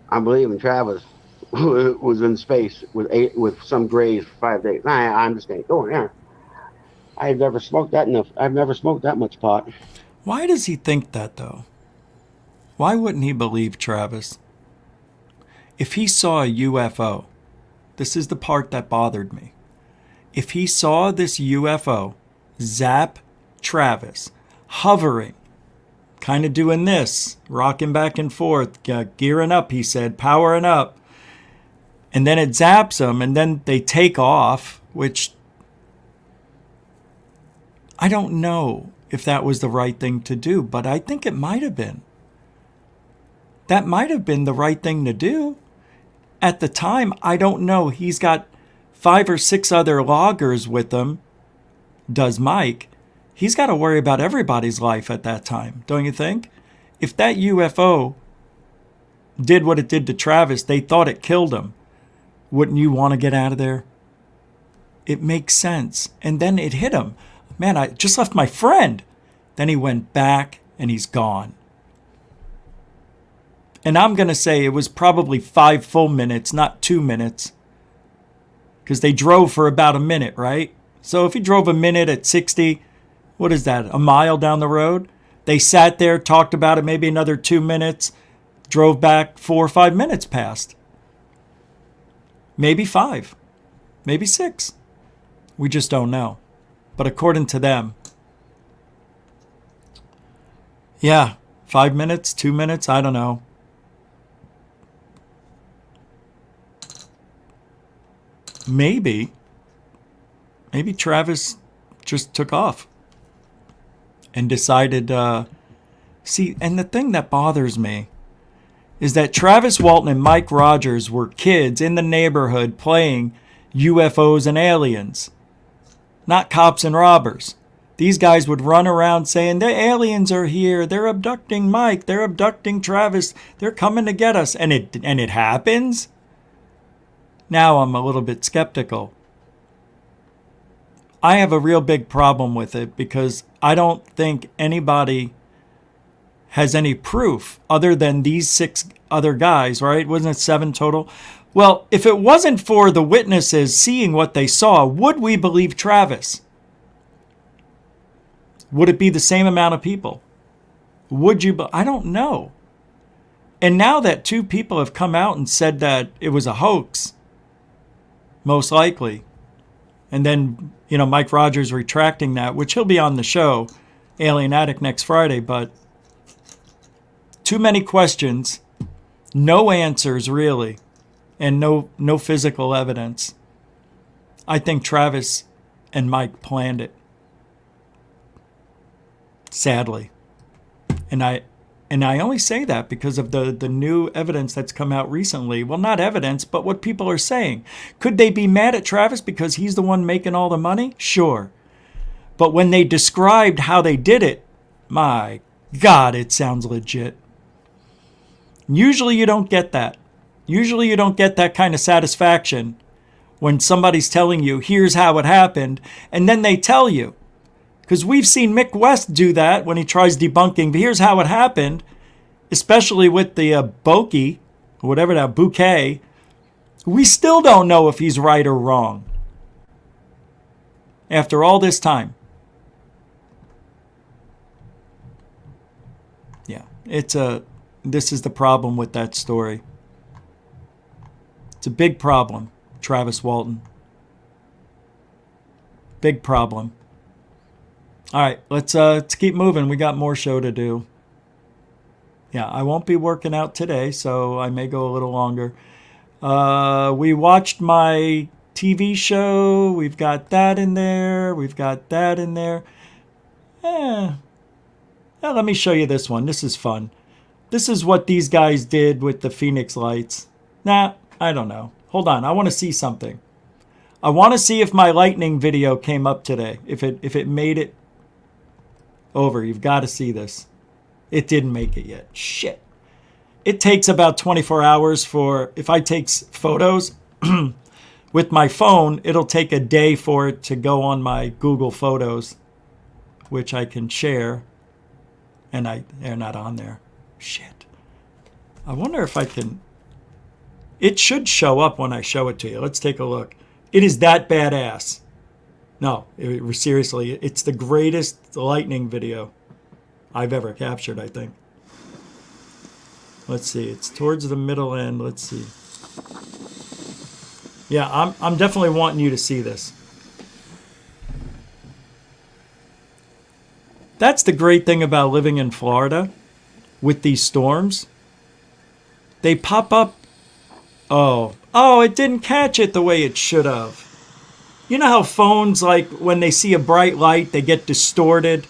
I'm believing Travis was in space with some grays for 5 days. I'm just ain't going there. I've never smoked that enough. I've never smoked that much pot. Why does he think that, though? Why wouldn't he believe Travis? If he saw a UFO, this is the part that bothered me. If he saw this UFO zap Travis, hovering, kind of doing this, rocking back and forth, gearing up, he said, powering up, and then it zaps them, and then they take off, which I don't know if that was the right thing to do, but I think it might have been. That might have been the right thing to do. At the time, I don't know. He's got 5 or 6 other loggers with him, does Mike. He's got to worry about everybody's life at that time, don't you think? If that UFO did what it did to Travis, they thought it killed him. Wouldn't you want to get out of there? It makes sense. And then it hit him. Man, I just left my friend. Then he went back and he's gone. And I'm going to say it was probably 5 full minutes, not 2 minutes. Because they drove for about a minute, right? So if he drove a minute at 60, what is that, a mile down the road? They sat there, talked about it, maybe another 2 minutes, drove back, 4 or 5 minutes passed. Maybe 5, maybe 6. We just don't know. But according to them, yeah, 5 minutes, 2 minutes, I don't know. Maybe Travis just took off and decided, see, and the thing that bothers me is that Travis Walton and Mike Rogers were kids in the neighborhood playing UFOs and aliens. not cops and robbers. These guys would run around saying, the aliens are here, they're abducting Mike, they're abducting Travis, they're coming to get us. And it happens? Now I'm a little bit skeptical. I have a real big problem with it because I don't think anybody has any proof other than these 6 other guys, right? Wasn't it 7 total? Well, if it wasn't for the witnesses seeing what they saw, would we believe Travis? Would it be the same amount of people? Would you? I don't know. And now that 2 people have come out and said that it was a hoax, most likely, and then, Mike Rogers retracting that, which he'll be on the show, Alien Addict, next Friday, but too many questions, no answers really, and no physical evidence. I think Travis and Mike planned it. Sadly. And I only say that because of the new evidence that's come out recently. Well, not evidence, but what people are saying. Could they be mad at Travis because he's the one making all the money? Sure. But when they described how they did it, my God, it sounds legit. Usually you don't get that. Usually you don't get that kind of satisfaction when somebody's telling you, here's how it happened, and then they tell you. Because we've seen Mick West do that when he tries debunking, but here's how it happened, especially with the bouquet, whatever that bouquet. We still don't know if he's right or wrong. After all this time. Yeah, this is the problem with that story. It's a big problem, Travis Walton. Big problem. All right, let's keep moving. We got more show to do. Yeah, I won't be working out today, so I may go a little longer. We watched my TV show. We've got that in there. We've got that in there. Let me show you this one. This is fun. This is what these guys did with the Phoenix lights. Nah, I don't know. Hold on, I want to see something. I want to see if my lightning video came up today. If it made it over. You've got to see this. It didn't make it yet. Shit. It takes about 24 hours for, if I take photos with my phone, it'll take a day for it to go on my Google Photos, which I can share. And they're not on there. Shit. I wonder if I can. It should show up when I show it to you. Let's take a look. It is that badass. No, seriously, it's the greatest lightning video I've ever captured, I think. Let's see, it's towards the middle end. Let's see. Yeah, I'm definitely wanting you to see this. That's the great thing about living in Florida with these storms. They pop up. Oh, it didn't catch it the way it should have. You know how phones, like, when they see a bright light, they get distorted?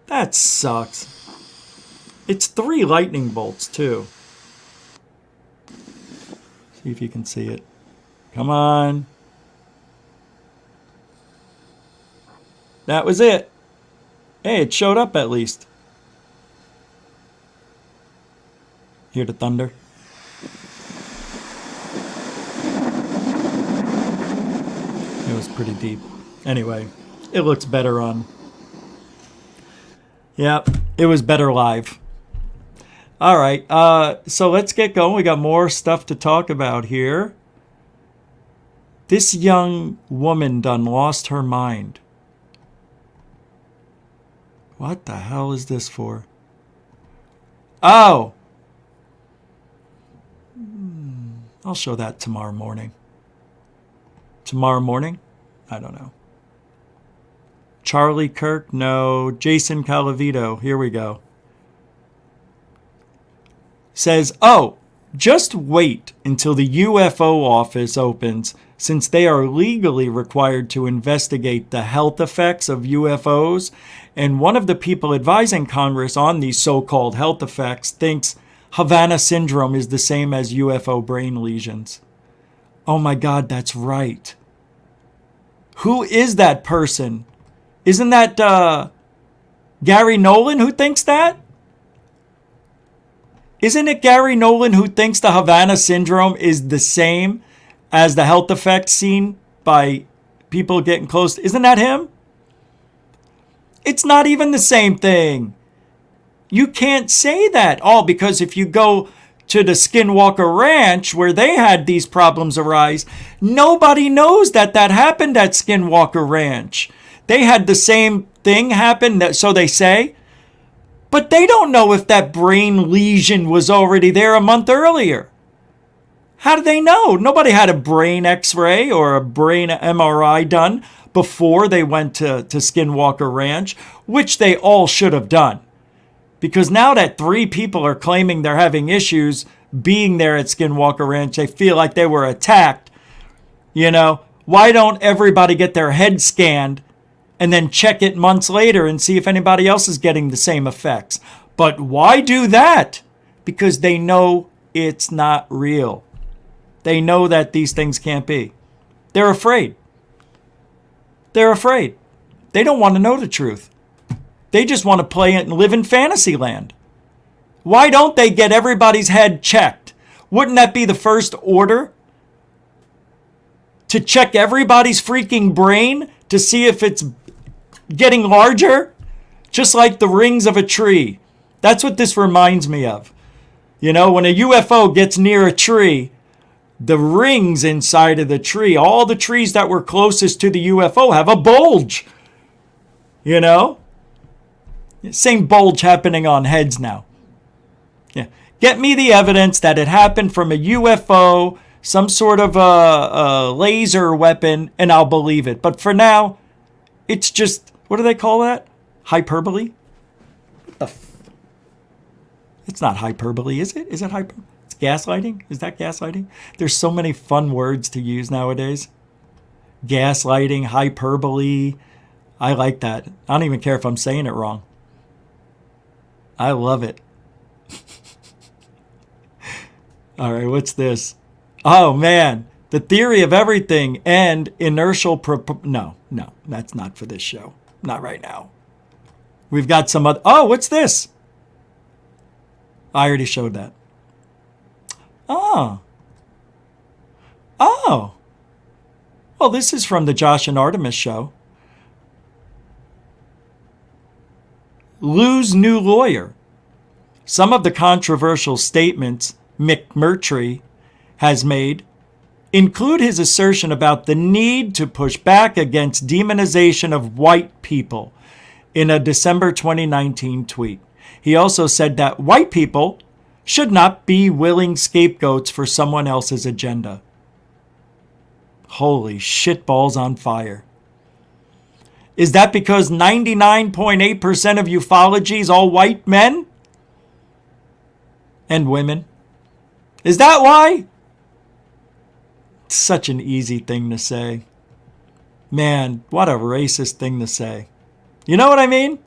That sucks. It's 3 lightning bolts, too. See if you can see it. Come on. That was it. Hey, it showed up at least. Hear the thunder? It was pretty deep. Anyway, it looks better on. Yeah, it was better live. All right, so let's get going. We got more stuff to talk about here. This young woman done lost her mind. What the hell is this for? Oh! I'll show that tomorrow morning. Tomorrow morning? I don't know. Charlie Kirk? No. Jason Calavito. Here we go. Says, oh, just wait until the UFO office opens, since they are legally required to investigate the health effects of UFOs. And one of the people advising Congress on these so-called health effects thinks Havana syndrome is the same as UFO brain lesions. Oh my God, that's right. Who is that person? Isn't that Gary Nolan who thinks that? Isn't it Gary Nolan who thinks the Havana syndrome is the same as the health effects seen by people getting close? Isn't that him? It's not even the same thing. You can't say that. Oh, because if you go to the Skinwalker Ranch where they had these problems arise, nobody knows that happened at Skinwalker Ranch. They had the same thing happen, so they say. But they don't know if that brain lesion was already there a month earlier. How do they know? Nobody had a brain x-ray or a brain MRI done before they went to Skinwalker Ranch, which they all should have done. Because now that 3 people are claiming they're having issues being there at Skinwalker Ranch, they feel like they were attacked. You know, why don't everybody get their head scanned and then check it months later and see if anybody else is getting the same effects? But why do that? Because they know it's not real. They know that these things can't be. They're afraid. They're afraid. They don't want to know the truth. They just want to play it and live in fantasy land. Why don't they get everybody's head checked? Wouldn't that be the first order? To check everybody's freaking brain to see if it's getting larger? Just like the rings of a tree. That's what this reminds me of. You know, when a UFO gets near a tree, the rings inside of the tree, all the trees that were closest to the UFO have a bulge. You know? Same bulge happening on heads now. Yeah. Get me the evidence that it happened from a UFO, some sort of a laser weapon, and I'll believe it. But for now, it's just, what do they call that? Hyperbole? What the it's not hyperbole, is it? Is it hyperbole? It's gaslighting? Is that gaslighting? There's so many fun words to use nowadays. Gaslighting, hyperbole. I like that. I don't even care if I'm saying it wrong. I love it. All right, what's this? Oh, man. The theory of everything and inertial... No, that's not for this show. Not right now. We've got some other... Oh, what's this? I already showed that. Oh. Well, this is from the Josh and Artemis show. Lou's new lawyer. Some of the controversial statements McMurtry has made include his assertion about the need to push back against demonization of white people in a December 2019 tweet. He also said that white people should not be willing scapegoats for someone else's agenda. Holy shitballs on fire. Is that because 99.8% of ufology is all white men and women? Is that why? It's such an easy thing to say. Man, what a racist thing to say. You know what I mean?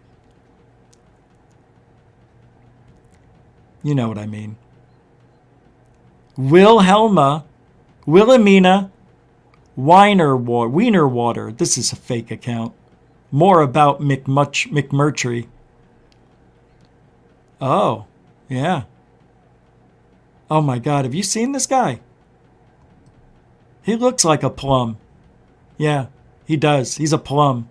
You know what I mean. Wilhelmina Wienerwater. This is a fake account. More about McMurtry. Oh, yeah. Oh my God, have you seen this guy? He looks like a plum. Yeah, he does. He's a plum.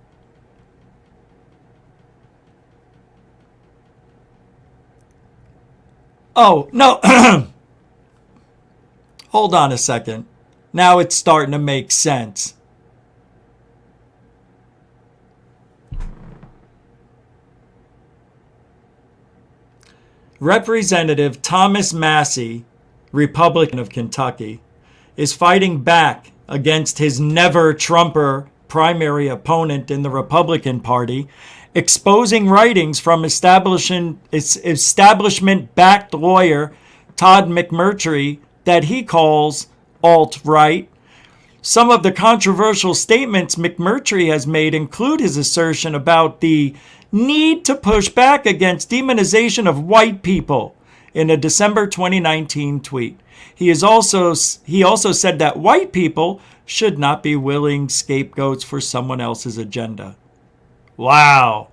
Oh, no. Hold on a second. Now it's starting to make sense. Representative Thomas Massey, Republican of Kentucky, is fighting back against his never-Trumper primary opponent in the Republican Party, exposing writings from establishment-backed lawyer Todd McMurtry that he calls alt-right. Some of the controversial statements McMurtry has made include his assertion about the need to push back against demonization of white people in a December 2019 tweet. He also said that white people should not be willing scapegoats for someone else's agenda. Wow.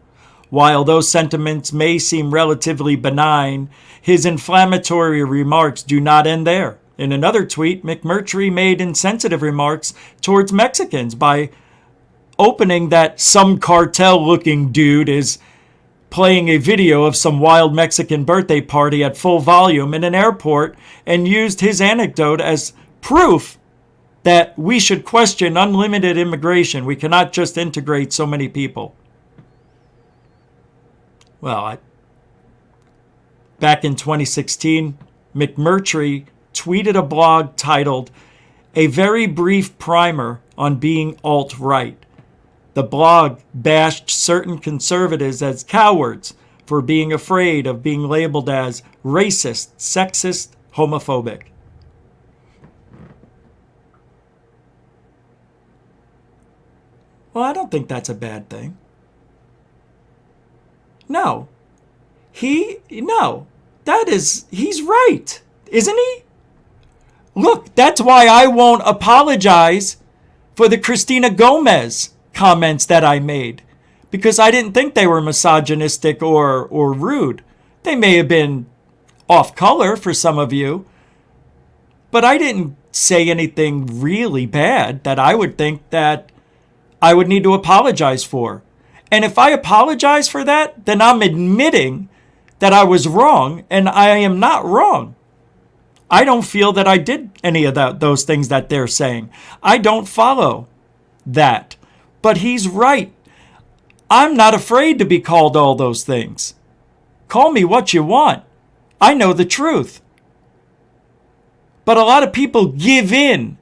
While those sentiments may seem relatively benign, his inflammatory remarks do not end there. In another tweet, McMurtry made insensitive remarks towards Mexicans by opening that some cartel-looking dude is playing a video of some wild Mexican birthday party at full volume in an airport and used his anecdote as proof that we should question unlimited immigration. We cannot just integrate so many people. Well, back in 2016, McMurtry tweeted a blog titled, "A Very Brief Primer on Being Alt-Right." The blog bashed certain conservatives as cowards for being afraid of being labeled as racist, sexist, homophobic. Well, I don't think that's a bad thing. No. He's right, isn't he? Look, that's why I won't apologize for the Christina Gomez comments that I made, because I didn't think they were misogynistic or rude. They may have been off color for some of you, but I didn't say anything really bad that I would think that I would need to apologize for. And if I apologize for that, then I'm admitting that I was wrong, and I am not wrong. I don't feel that I did any of those things that they're saying. I don't follow that. But he's right. I'm not afraid to be called all those things. Call me what you want. I know the truth. But a lot of people give in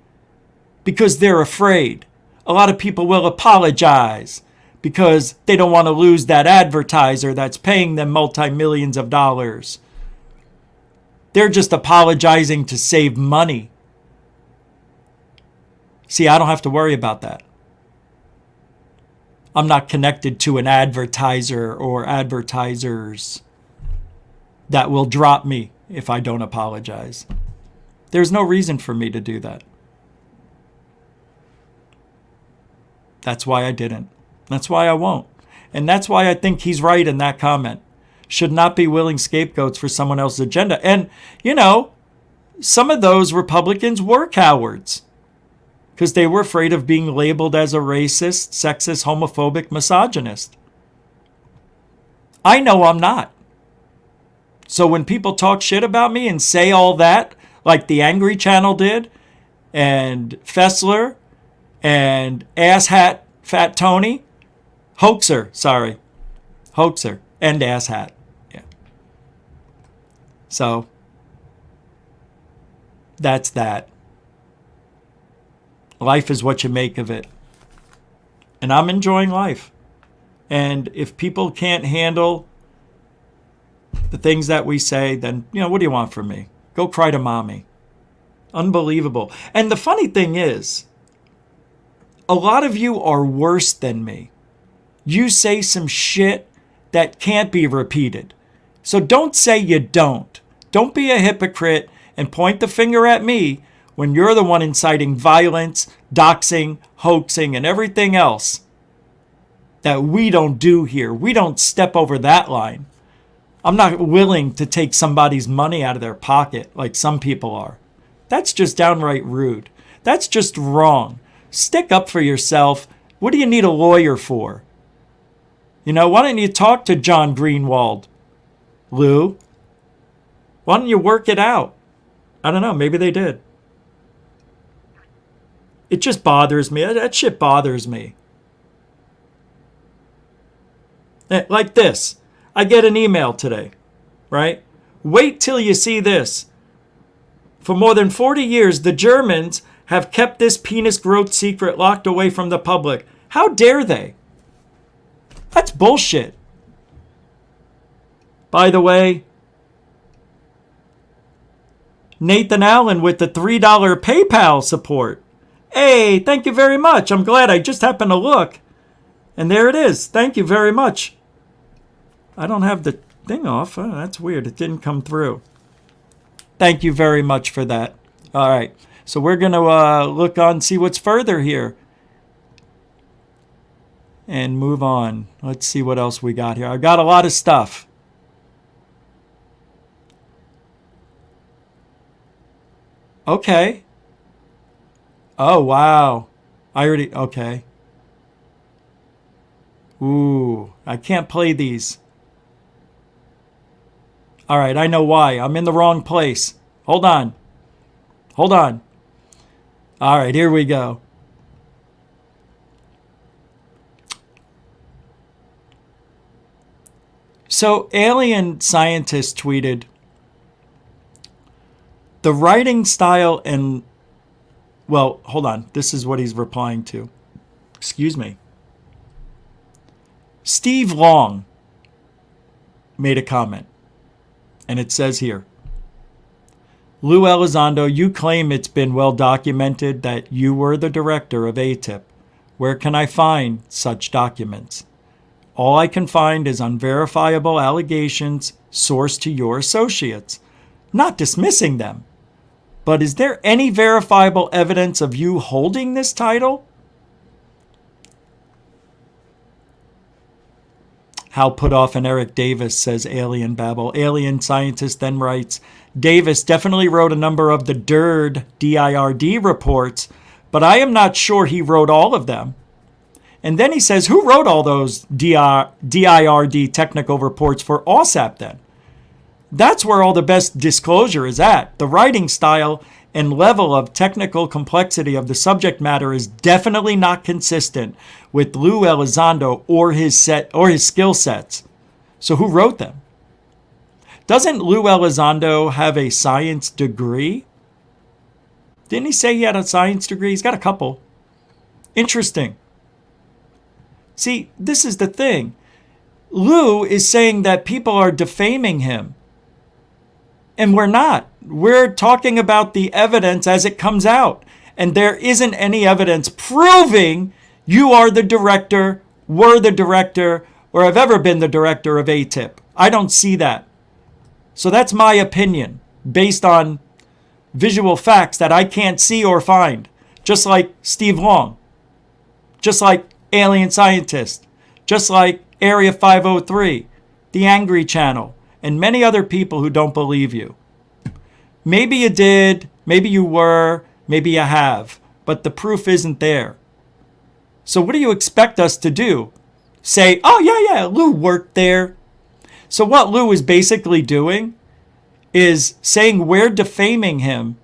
because they're afraid. A lot of people will apologize because they don't want to lose that advertiser that's paying them multi-millions of dollars. They're just apologizing to save money. See, I don't have to worry about that. I'm not connected to an advertiser or advertisers that will drop me if I don't apologize. There's no reason for me to do that. That's why I didn't. That's why I won't. And that's why I think he's right in that comment. Should not be willing scapegoats for someone else's agenda. And, you know, some of those Republicans were cowards because they were afraid of being labeled as a racist, sexist, homophobic, misogynist. I know I'm not. So when people talk shit about me and say all that, like the Angry Channel did, and Fessler, and Asshat Fat Tony, Hoaxer, and Asshat. Yeah. So that's that. Life is what you make of it. And I'm enjoying life. And if people can't handle the things that we say, then, you know, what do you want from me? Go cry to mommy. Unbelievable. And the funny thing is, a lot of you are worse than me. You say some shit that can't be repeated. So don't say you don't. Don't be a hypocrite and point the finger at me when you're the one inciting violence, doxing, hoaxing, and everything else that we don't do here. We don't step over that line. I'm not willing to take somebody's money out of their pocket like some people are. That's just downright rude. That's just wrong. Stick up for yourself. What do you need a lawyer for? You know, why don't you talk to John Greenwald, Lou? Why don't you work it out? I don't know. Maybe they did. It just bothers me. That shit bothers me. Like this. I get an email today, right? Wait till you see this. For more than 40 years, the Germans have kept this penis growth secret locked away from the public. How dare they? That's bullshit. By the way, Nathan Allen with the $3 PayPal support. Hey, thank you very much. I'm glad I just happened to look. And there it is. Thank you very much. I don't have the thing off. Oh, that's weird. It didn't come through. Thank you very much for that. All right. So we're going to look on, see what's further here. And move on. Let's see what else we got here. I've got a lot of stuff. Okay. Oh, wow. I already, okay. Ooh, I can't play these. All right, I know why. I'm in the wrong place. Hold on. Hold on. All right, here we go. So, alien scientist tweeted, the writing style and, well, hold on. This is what he's replying to. Excuse me. Steve Long made a comment, and it says here, Lou Elizondo, you claim it's been well documented that you were the director of ATIP. Where can I find such documents? All I can find is unverifiable allegations sourced to your associates. Not dismissing them, but is there any verifiable evidence of you holding this title? Hal Putoff and Eric Davis, says Alien Babble. Alien scientist then writes, Davis definitely wrote a number of the DIRD, D-I-R-D reports, but I am not sure he wrote all of them. And then he says, who wrote all those DIRD technical reports for OSAP then? That's where all the best disclosure is at. The writing style and level of technical complexity of the subject matter is definitely not consistent with Lou Elizondo or his skill sets. So who wrote them? Doesn't Lou Elizondo have a science degree? Didn't he say he had a science degree? He's got a couple. Interesting. See, this is the thing. Lou is saying that people are defaming him. And we're not. We're talking about the evidence as it comes out. And there isn't any evidence proving you are the director, were the director, or have ever been the director of ATIP. I don't see that. So that's my opinion based on visual facts that I can't see or find. Just like Steve Long. Just like Alien Scientist. Just like Area 503. The Angry Channel. And many other people who don't believe you. Maybe you did, maybe you were, maybe you have, but the proof isn't there. So what do you expect us to do? Say, oh yeah, Lou worked there. So what Lou is basically doing is saying we're defaming him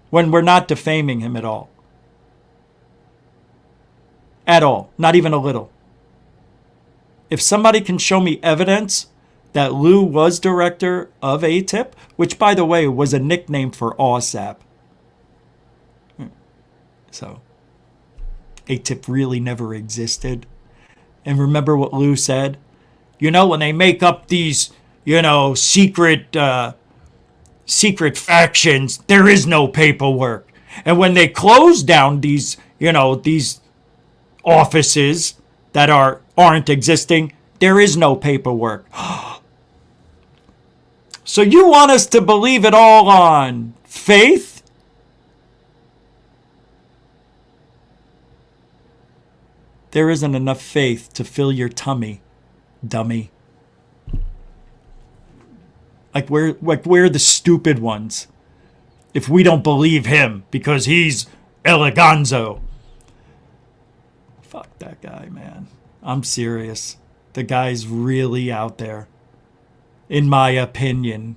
when we're not defaming him at all. At all, not even a little. If somebody can show me evidence that Lou was director of ATIP, which, by the way, was a nickname for OSAP. So, ATIP really never existed. And remember what Lou said? You know, when they make up these, secret factions, there is no paperwork. And when they close down these, these offices that aren't existing, there is no paperwork. So you want us to believe it all on faith? There isn't enough faith to fill your tummy, dummy. Like we're the stupid ones. If we don't believe him because he's Elizondo. Fuck that guy, man. I'm serious. The guy's really out there. In my opinion,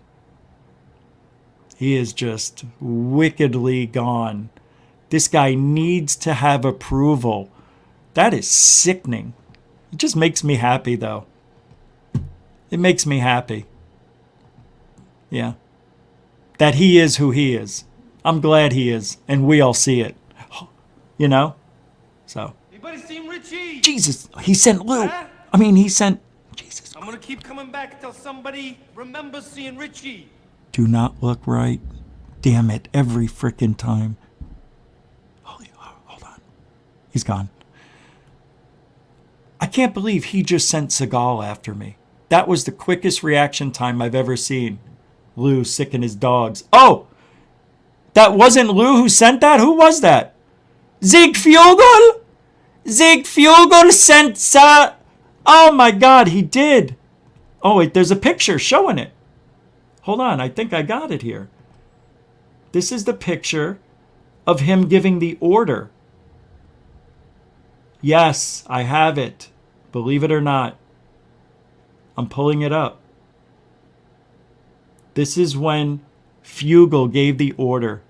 he is just wickedly gone. This guy needs to have approval. That is sickening. It just makes me happy, though. It makes me happy. Yeah. That he is who he is. I'm glad he is, and we all see it. So. Anybody seen Richie? Jesus, he sent Lou. Huh? He sent... Jesus. I'm gonna keep coming back until somebody remembers seeing Richie. Do not look right. Damn it, every frickin' time. Hold on. He's gone. I can't believe he just sent Seagal after me. That was the quickest reaction time I've ever seen. Lou sicking his dogs. Oh! That wasn't Lou who sent that? Who was that? Ziegfugel? Ziegfugel sent Oh my God, he did. Oh wait, there's a picture showing it. Hold on, I think I got it here. This is the picture of him giving the order. Yes, I have it. Believe it or not. I'm pulling it up. This is when Fugel gave the order.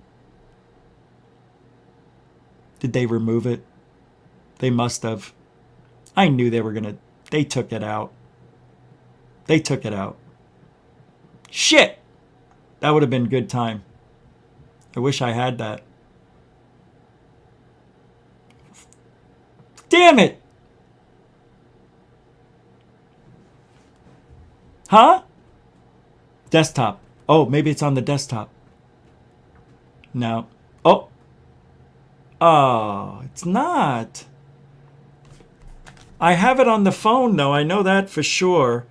Did they remove it? They must have. I knew they were gonna. They took it out. They took it out. Shit! That would have been good time. I wish I had that. Damn it! Huh? Desktop. Oh, maybe it's on the desktop. No. Oh. Oh, it's not. I have it on the phone, though. I know that for sure.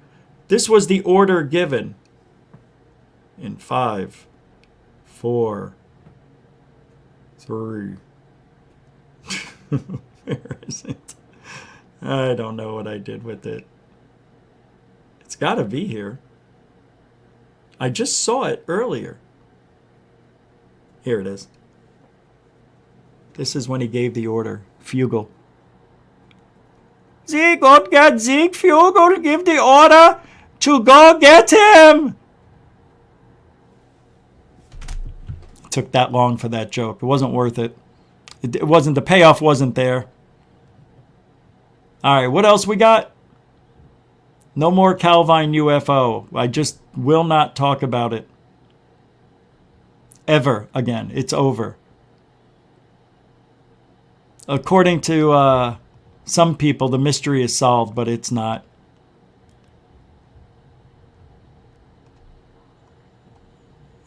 This was the order given. In 5, 4, 3. Where is it? I don't know what I did with it. It's got to be here. I just saw it earlier. Here it is. This is when he gave the order. Fugel. Sie got get Sieg Fugel give the order to go get him. It took that long for that joke. It wasn't worth it. It wasn't, the payoff wasn't there. All right, what else we got? No more Calvine UFO. I just will not talk about it. Ever again. It's over. According to some people, the mystery is solved, but it's not.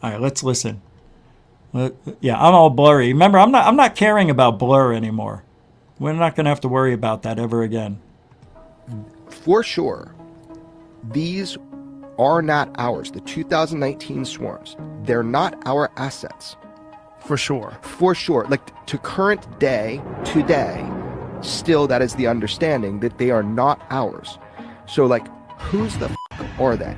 All right, let's listen. Yeah, I'm all blurry. Remember, I'm not caring about blur anymore. We're not going to have to worry about that ever again. For sure, these are not ours. The 2019 swarms, they're not our assets. For sure. For sure. Like, to current day, today, still that is the understanding that they are not ours. So, like, whose the f*** are they?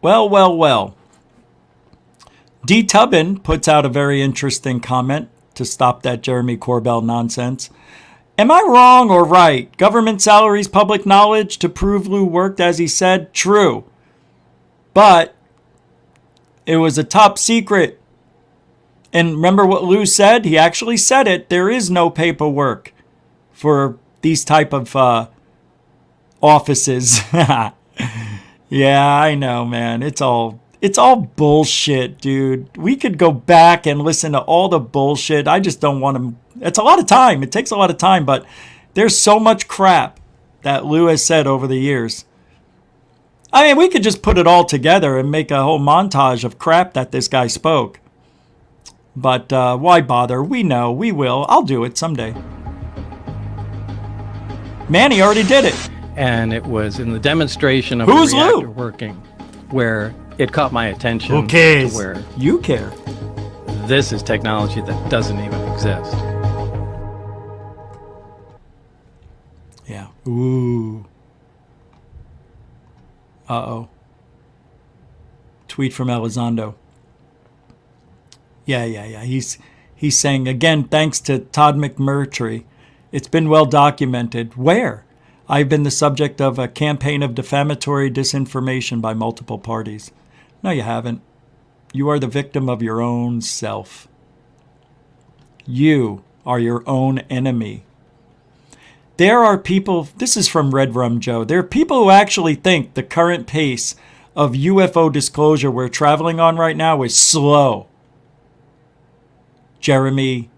Oh, well. D. Tubbin puts out a very interesting comment to stop that Jeremy Corbell nonsense. Am I wrong or right? Government salaries, public knowledge to prove Lou worked as he said? True. But it was a top secret. And remember what Lou said? He actually said it. There is no paperwork for these type of offices. Yeah, I know, man. It's all bullshit, dude. We could go back and listen to all the bullshit. I just don't want to. It's a lot of time. It takes a lot of time, but there's so much crap that Lou has said over the years. I mean, we could just put it all together and make a whole montage of crap that this guy spoke. But why bother? We know. We will. I'll do it someday. Manny already did it. And it was in the demonstration of Who's a reactor Lou? working where it caught my attention. Who cares? To where you care. This is technology that doesn't even exist. Yeah. Ooh. Uh-oh. Tweet from Elizondo. Yeah. He's saying, again, thanks to Todd McMurtry, it's been well documented. Where? I've been the subject of a campaign of defamatory disinformation by multiple parties. No, you haven't. You are the victim of your own self. You are your own enemy. There are people, this is from Red Rum Joe, there are people who actually think the current pace of UFO disclosure we're traveling on right now is slow. Jeremy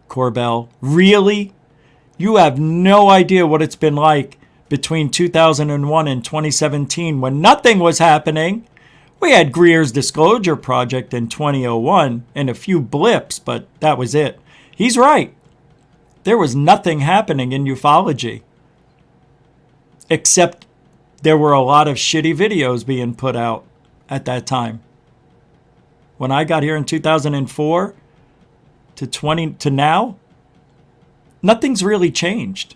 Corbell, really? You have no idea what it's been like between 2001 and 2017 when nothing was happening. We had Greer's Disclosure Project in 2001 and a few blips, but that was it. He's right. There was nothing happening in ufology. Except there were a lot of shitty videos being put out at that time. When I got here in 2004 to now, nothing's really changed.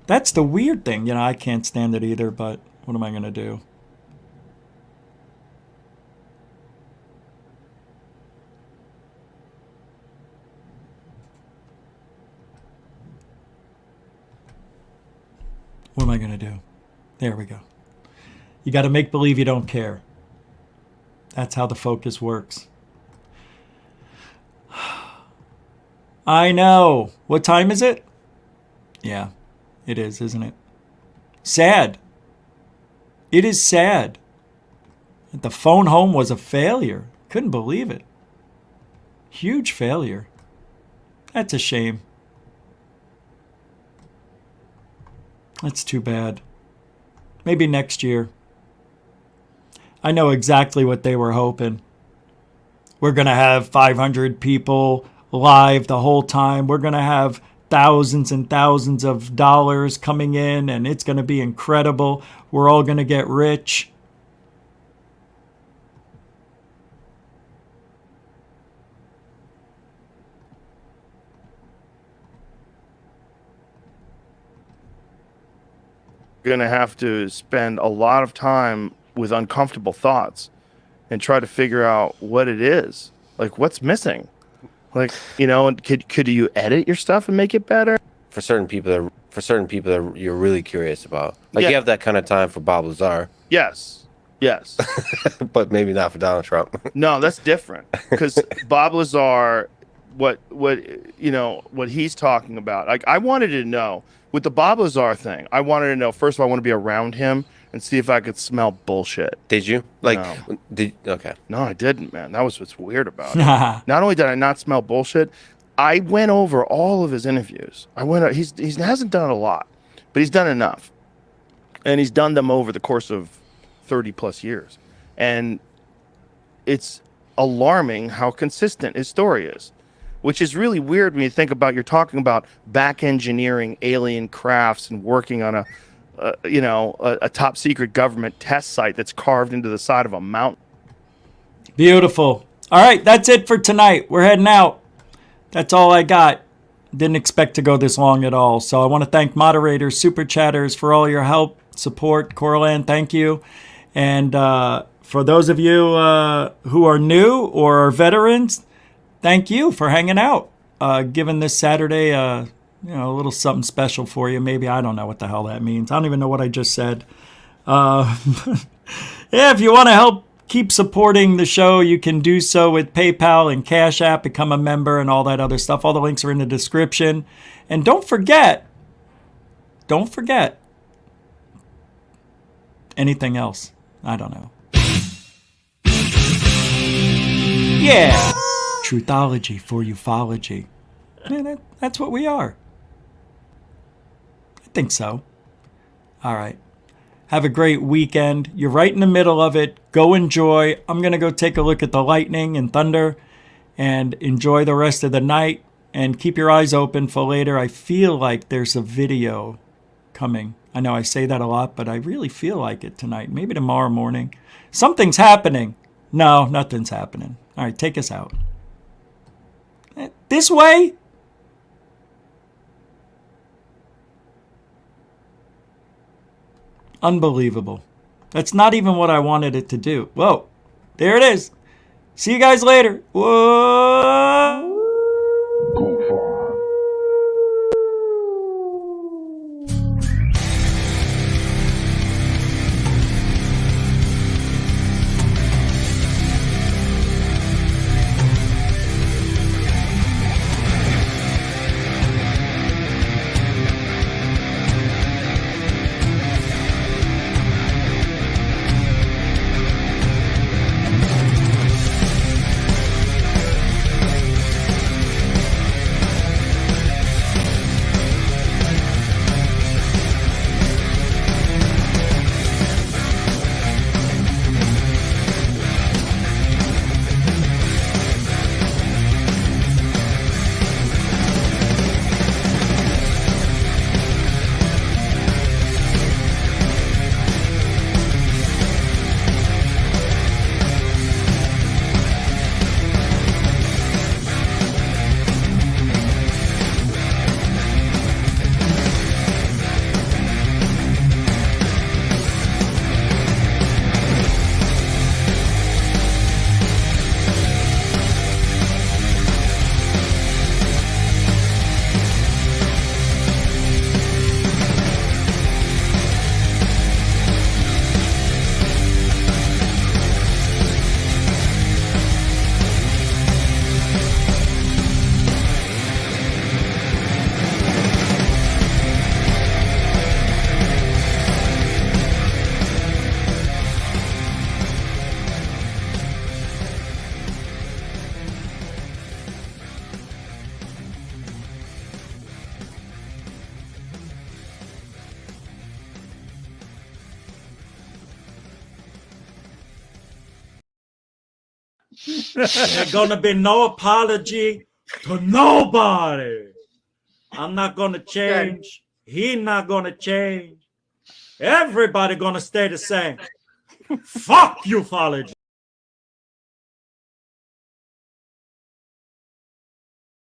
That's the weird thing. You know, I can't stand it either, but what am I going to do? What am I going to do? There we go. You got to make believe you don't care. That's how the focus works. I know. What time is it? Yeah, it is, isn't it? Sad. It is sad. The phone home was a failure. Couldn't believe it. Huge failure. That's a shame. That's too bad. Maybe next year. I know exactly what they were hoping. We're going to have 500 people live the whole time. We're going to have thousands and thousands of dollars coming in, and it's going to be incredible. We're all going to get rich. Going to have to spend a lot of time with uncomfortable thoughts and try to figure out what it is. Like, what's missing? Like, you know, and could you edit your stuff and make it better? For certain people that you're really curious about. Like, you have that kind of time for Bob Lazar. Yes. Yes. But maybe not for Donald Trump. No, that's different. Because Bob Lazar, what he's talking about, like, I wanted to know, with the Bob Lazar thing, I wanted to know, first of all, I want to be around him and see if I could smell bullshit. Did you? Like, no. Okay. No, I didn't, man. That was what's weird about it. Not only did I not smell bullshit, I went over all of his interviews. He hasn't done a lot, but he's done enough. And he's done them over the course of 30 plus years. And it's alarming how consistent his story is, which is really weird when you think about, you're talking about back engineering alien crafts and working on a top secret government test site that's carved into the side of a mountain. Beautiful. All right, that's it for tonight. We're heading out. That's all I got. Didn't expect to go this long at all. So I want to thank moderators, super chatters for all your help, support. Coraline, thank you. And for those of you who are new or are veterans, thank you for hanging out. Giving this Saturday a little something special for you. Maybe, I don't know what the hell that means. I don't even know what I just said. Yeah, if you want to help keep supporting the show, you can do so with PayPal and Cash App, become a member and all that other stuff. All the links are in the description. And don't forget, anything else. I don't know. Yeah. Truthology for ufology. Yeah, that's what we are. I think so. All right. Have a great weekend. You're right in the middle of it. Go enjoy. I'm going to go take a look at the lightning and thunder and enjoy the rest of the night. And keep your eyes open for later. I feel like there's a video coming. I know I say that a lot, but I really feel like it tonight. Maybe tomorrow morning. Something's happening. No, nothing's happening. All right, take us out. This way? Unbelievable. That's not even what I wanted it to do. Whoa. There it is. See you guys later. Whoa. There's gonna be no apology to nobody. I'm not gonna change. He not gonna change. Everybody gonna stay the same. Fuck ufology.